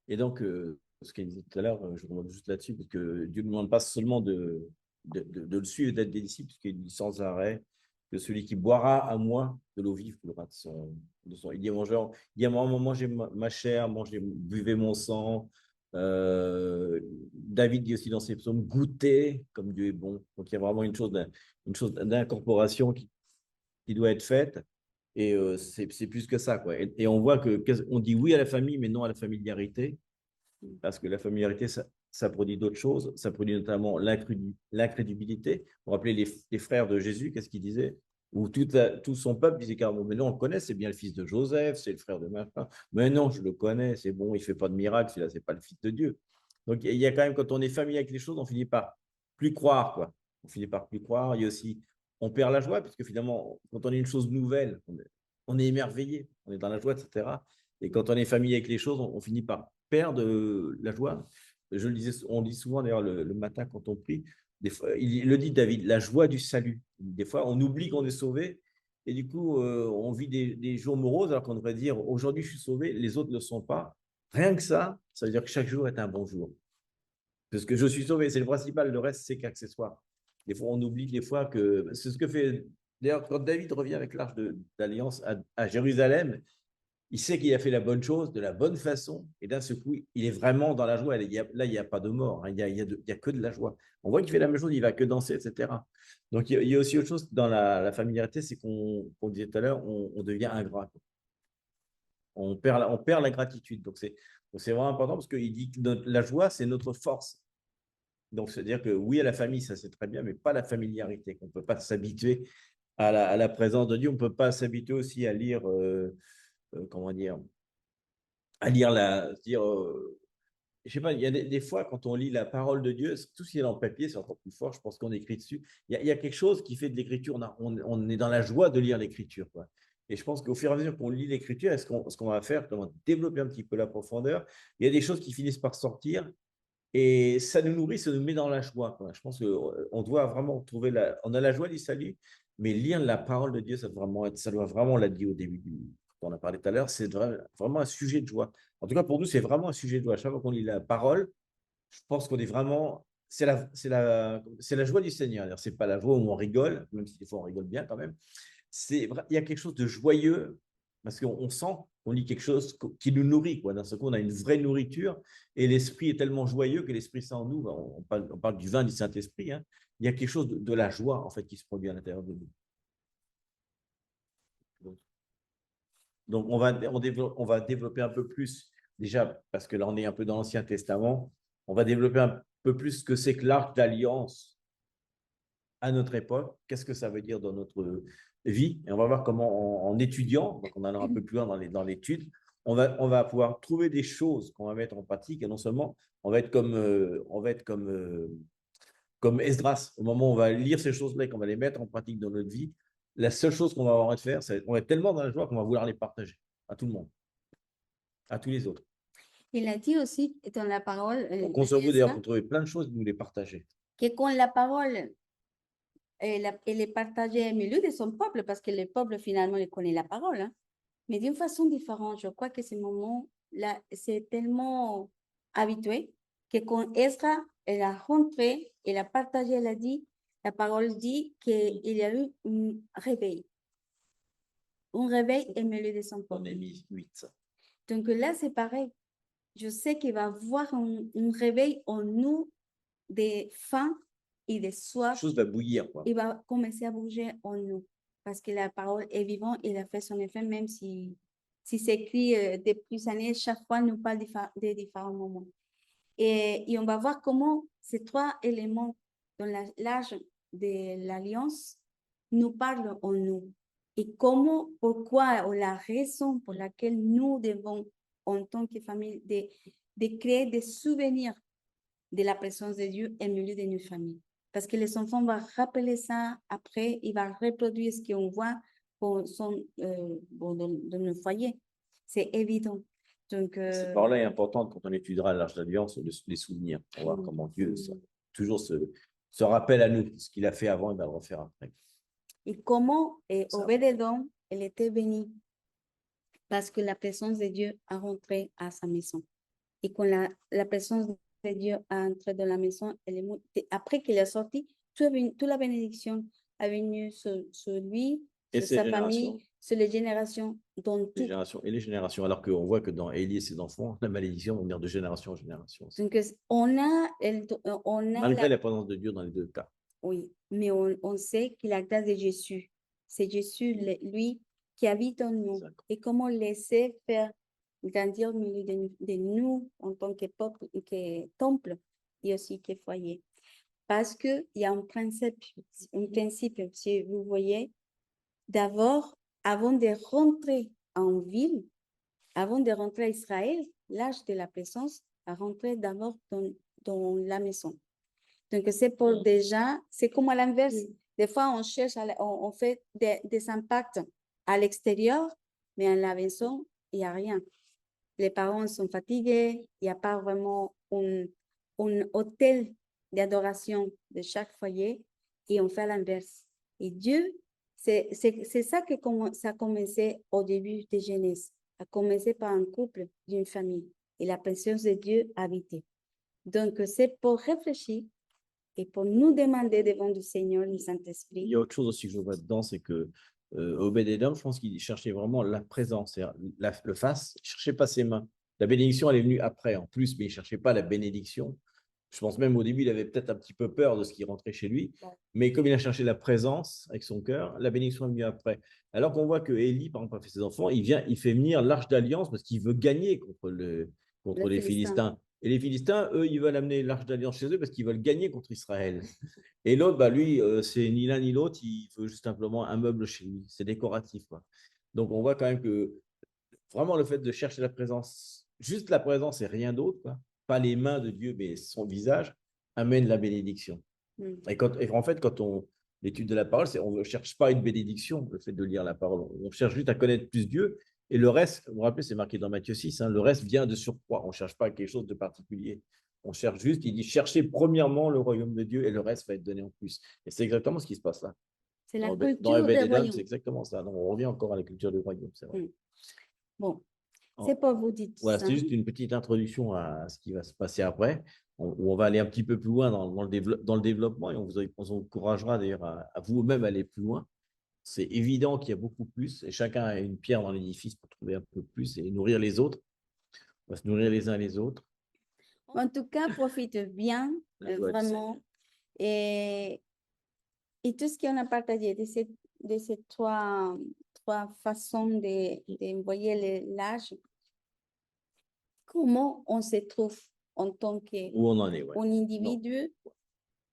Et donc, ce qu'il disait tout à l'heure, je remonte juste là-dessus, parce que Dieu ne demande pas seulement de le suivre, d'être des disciples, parce qu'il dit sans arrêt que celui qui boira à moi de l'eau vive coulera de son. Il dit à un moment, mangez ma chair, buvez mon sang. David dit aussi dans ses psaumes, goûtez comme Dieu est bon. Donc, il y a vraiment une chose d'incorporation qui doit être faite. Et c'est plus que ça, quoi. Et on voit on dit oui à la famille, mais non à la familiarité. Parce que la familiarité, ça produit d'autres choses. Ça produit notamment l'incrédulité. Vous vous rappelez les frères de Jésus, qu'est-ce qu'ils disaient? Où tout son peuple disait carrément, mais non, on le connaît, c'est bien le fils de Joseph, c'est le frère de ma femme. Mais non, je le connais, c'est bon, il ne fait pas de miracle, celui-là, ce n'est pas le fils de Dieu. Donc, il y a quand même, quand on est familier avec les choses, on finit par plus croire, quoi. On finit par plus croire. Il y a aussi, on perd la joie, parce que finalement, quand on est une chose nouvelle, on est émerveillé, on est dans la joie, etc. Et quand on est familier avec les choses, on finit par perdre la joie. Je le disais, on dit souvent d'ailleurs le matin quand on prie, des fois, il le dit David, la joie du salut. Des fois, on oublie qu'on est sauvé et du coup, on vit des jours moroses alors qu'on devrait dire aujourd'hui je suis sauvé, les autres ne le sont pas. Rien que ça veut dire que chaque jour est un bon jour. Parce que je suis sauvé, c'est le principal, le reste c'est qu'accessoire. Des fois, on oublie des fois que c'est ce que fait. D'ailleurs, quand David revient avec l'arche d'alliance à Jérusalem, il sait qu'il a fait la bonne chose de la bonne façon, et d'un seul coup, il est vraiment dans la joie. Là, il n'y a pas de mort, hein, il y a que de la joie. On voit qu'il fait la même chose, il va que danser, etc. Donc, il y a aussi autre chose dans la familiarité, c'est qu'on disait tout à l'heure, on devient ingrat. On perd la gratitude. Donc, c'est vraiment important parce qu'il dit que la joie, c'est notre force. Donc, c'est-à-dire que oui, à la famille, ça c'est très bien, mais pas la familiarité, qu'on ne peut pas s'habituer à la présence de Dieu. On ne peut pas s'habituer aussi à lire, comment dire, à lire je sais pas, il y a des fois, quand on lit la parole de Dieu, tout ce qui est dans le papier, c'est encore plus fort, je pense qu'on écrit dessus. Il y a quelque chose qui fait de l'écriture, on est dans la joie de lire l'écriture, quoi. Et je pense qu'au fur et à mesure qu'on lit l'écriture, ce qu'on va faire, on va développer un petit peu la profondeur, il y a des choses qui finissent par sortir et ça nous nourrit, ça nous met dans la joie, quoi. Je pense qu'on doit vraiment trouver on a la joie du salut, mais lire la parole de Dieu, ça doit vraiment, on l'a dit au début, on a parlé tout à l'heure, c'est vraiment un sujet de joie. En tout cas, pour nous, c'est vraiment un sujet de joie. Chaque fois qu'on lit la parole, je pense qu'on est vraiment, c'est la joie du Seigneur. C'est pas la joie où on rigole, même si des fois on rigole bien quand même. Il y a quelque chose de joyeux parce qu'on sent qu'on lit quelque chose qui nous nourrit, quoi. D'un seul coup, on a une vraie nourriture et l'esprit est tellement joyeux que l'esprit Saint en nous, on parle du vin du Saint-Esprit, hein. Il y a quelque chose de la joie en fait qui se produit à l'intérieur de nous. Donc on va développer un peu plus, déjà, parce que là, on est un peu dans l'Ancien Testament, on va développer un peu plus ce que c'est que l'arc d'alliance à notre époque, qu'est-ce que ça veut dire dans notre vie. Et on va voir comment, en étudiant, donc en allant un peu plus loin dans l'étude, on va pouvoir trouver des choses qu'on va mettre en pratique. Et non seulement, on va être comme Esdras. Au moment où on va lire ces choses-là et qu'on va les mettre en pratique dans notre vie, la seule chose qu'on va avoir envie de faire, c'est on va être tellement dans la joie qu'on va vouloir les partager à tout le monde, à tous les autres. Il a dit aussi dans la parole Donc, on se veut d'ailleurs pour trouver plein de choses et nous les partager. que con la parole, elle est partagée au milieu de son peuple, parce que le peuple finalement il connaît la parole, hein, mais d'une façon différente. Je crois que ce moment-là, c'est tellement habitué que quand Ezra elle a rentré, elle a partagé, elle a dit, la parole dit qu'il y a eu un réveil au milieu de son On peuple. a mis 8. Donc là, c'est pareil. Je sais qu'il va y avoir un réveil en nous de faim et de soif. La chose va bouillir, quoi. Il va commencer à bouger en nous parce que la parole est vivante et il a fait son effet, même si c'est écrit depuis années, chaque fois nous parle de différents moments. Et on va voir comment ces trois éléments dans l'âge de l'alliance nous parlent en nous et comment, pourquoi, ou la raison pour laquelle nous devons, en tant que famille, de créer des souvenirs de la présence de Dieu au milieu de nos familles. Parce que les enfants vont rappeler ça après, ils vont reproduire ce qu'on voit dans nos foyers. C'est évident. Donc, cette parole-là est importante quand on étudiera l'Arche d'Alliance, les souvenirs, pour voir comment Dieu toujours se rappelle à nous ce qu'il a fait avant et va le refaire après. Et comment Obed-Edom, elle était bénie parce que la présence de Dieu a rentré à sa maison. Et quand la présence de Dieu a entré dans la maison, après qu'il est sorti, toute la bénédiction est venue sur lui, et sur sa famille, sur les générations, dont tout. Les générations et les générations. Alors qu'on voit que dans Élie et ses enfants, la malédiction va venir de génération en génération. Donc, on a malgré la présence de Dieu dans les deux cas. Oui, mais on sait que la grâce de Jésus, c'est Jésus, lui, qui habite en nous. Et comment laisser faire grandir au milieu de nous en tant que peuple, que temple et aussi que foyer. Parce qu'il y a un principe, si vous voyez, d'abord, avant de rentrer en ville, avant de rentrer à Israël, l'âge de la présence a rentré d'abord dans la maison. Donc, c'est pour déjà, c'est comme à l'inverse. Des fois, on cherche, on fait des impacts à l'extérieur, mais à la maison, il n'y a rien. Les parents sont fatigués, il n'y a pas vraiment un hôtel d'adoration de chaque foyer et on fait à l'inverse. Et Dieu, c'est ça que ça a commencé au début de Genèse, a commencé par un couple d'une famille et la présence de Dieu habitait. Donc, c'est pour réfléchir et pour nous demander devant du Seigneur le Saint-Esprit. Il y a autre chose aussi que je vois dedans, c'est que Obed-Edom, je pense qu'il cherchait vraiment la présence, c'est-à-dire le face, il ne cherchait pas ses mains. La bénédiction, elle est venue après, en plus, mais il ne cherchait pas la bénédiction. Je pense même au début, il avait peut-être un petit peu peur de ce qui rentrait chez lui, mais comme il a cherché la présence avec son cœur, la bénédiction est venue après. Alors qu'on voit que Élie, par exemple, a fait ses enfants, il fait venir l'Arche d'Alliance parce qu'il veut gagner contre les Philistins. Et les Philistins, eux, ils veulent amener l'Arche d'Alliance chez eux parce qu'ils veulent gagner contre Israël. Et l'autre, bah, lui, c'est ni l'un ni l'autre, il veut juste simplement un meuble chez lui. C'est décoratif, quoi. Donc, on voit quand même que vraiment le fait de chercher la présence, juste la présence et rien d'autre, quoi, pas les mains de Dieu, mais son visage, amène la bénédiction. Et en fait, quand on l'étude de la parole, on ne cherche pas une bénédiction, le fait de lire la parole. On cherche juste à connaître plus Dieu. Et le reste, vous vous rappelez, c'est marqué dans Matthieu 6, hein, le reste vient de surcroît. On ne cherche pas quelque chose de particulier. On cherche juste, il dit, cherchez premièrement le royaume de Dieu et le reste va être donné en plus. Et c'est exactement ce qui se passe là. C'est la Dans culture du royaume. c'est exactement ça. Donc, on revient encore à la culture du royaume, c'est vrai. Bon, c'est pas vous dites voilà, ça. c'est juste une petite introduction à ce qui va se passer après. On va aller un petit peu plus loin dans le développement et on vous encouragera d'ailleurs à vous-même aller plus loin. C'est évident qu'il y a beaucoup plus et chacun a une pierre dans l'édifice pour trouver un peu plus et nourrir les autres. On va se nourrir les uns les autres. En tout cas, profite bien, vraiment. Et tout ce qu'on a partagé de ces trois façons d'envoyer l'âge, comment on se trouve en tant Où on en est, ouais. individu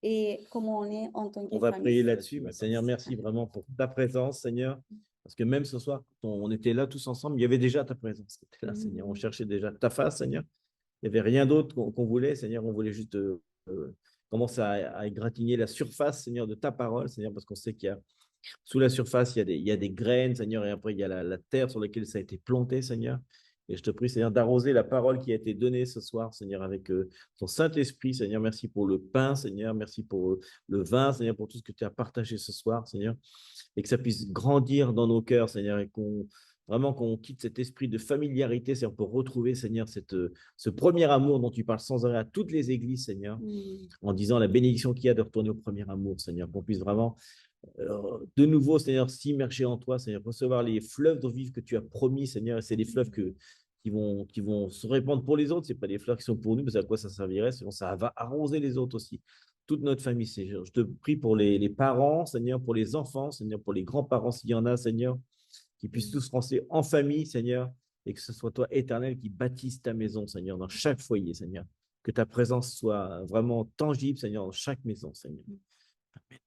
et comment on est en tant que On va famille. prier là-dessus. Seigneur, merci vraiment pour ta présence, Seigneur. Parce que même ce soir, quand on était là tous ensemble, il y avait déjà ta présence. Là, Seigneur. On cherchait déjà ta face, Seigneur. Il n'y avait rien d'autre qu'on voulait, Seigneur. On voulait juste commencer à égratigner la surface, Seigneur, de ta parole, Seigneur, parce qu'on sait qu'il y a sous la surface, il y a des graines, Seigneur, et après, il y a la terre sur laquelle ça a été planté, Seigneur. Et je te prie, Seigneur, d'arroser la parole qui a été donnée ce soir, Seigneur, avec ton Saint-Esprit, Seigneur. Merci pour le pain, Seigneur. Merci pour le vin, Seigneur, pour tout ce que tu as partagé ce soir, Seigneur. Et que ça puisse grandir dans nos cœurs, Seigneur, et vraiment qu'on quitte cet esprit de familiarité, Seigneur, pour retrouver, Seigneur, ce premier amour dont tu parles sans arrêt à toutes les églises, Seigneur, en disant la bénédiction qu'il y a de retourner au premier amour, Seigneur, qu'on puisse vraiment de nouveau, Seigneur, s'immerger en toi, Seigneur, recevoir les fleuves d'eau vive que tu as promis, Seigneur, et c'est des fleuves qui vont se répandre pour les autres, ce pas des fleurs qui sont pour nous, mais à quoi ça servirait, sinon ça va arroser les autres aussi, toute notre famille, Seigneur. Je te prie pour les parents, Seigneur, pour les enfants, Seigneur, pour les grands-parents, s'il y en a, Seigneur, qui puissent tous rentrer en famille, Seigneur, et que ce soit toi, Éternel, qui bâtisse ta maison, Seigneur, dans chaque foyer, Seigneur. Que ta présence soit vraiment tangible, Seigneur, dans chaque maison, Seigneur. Amen.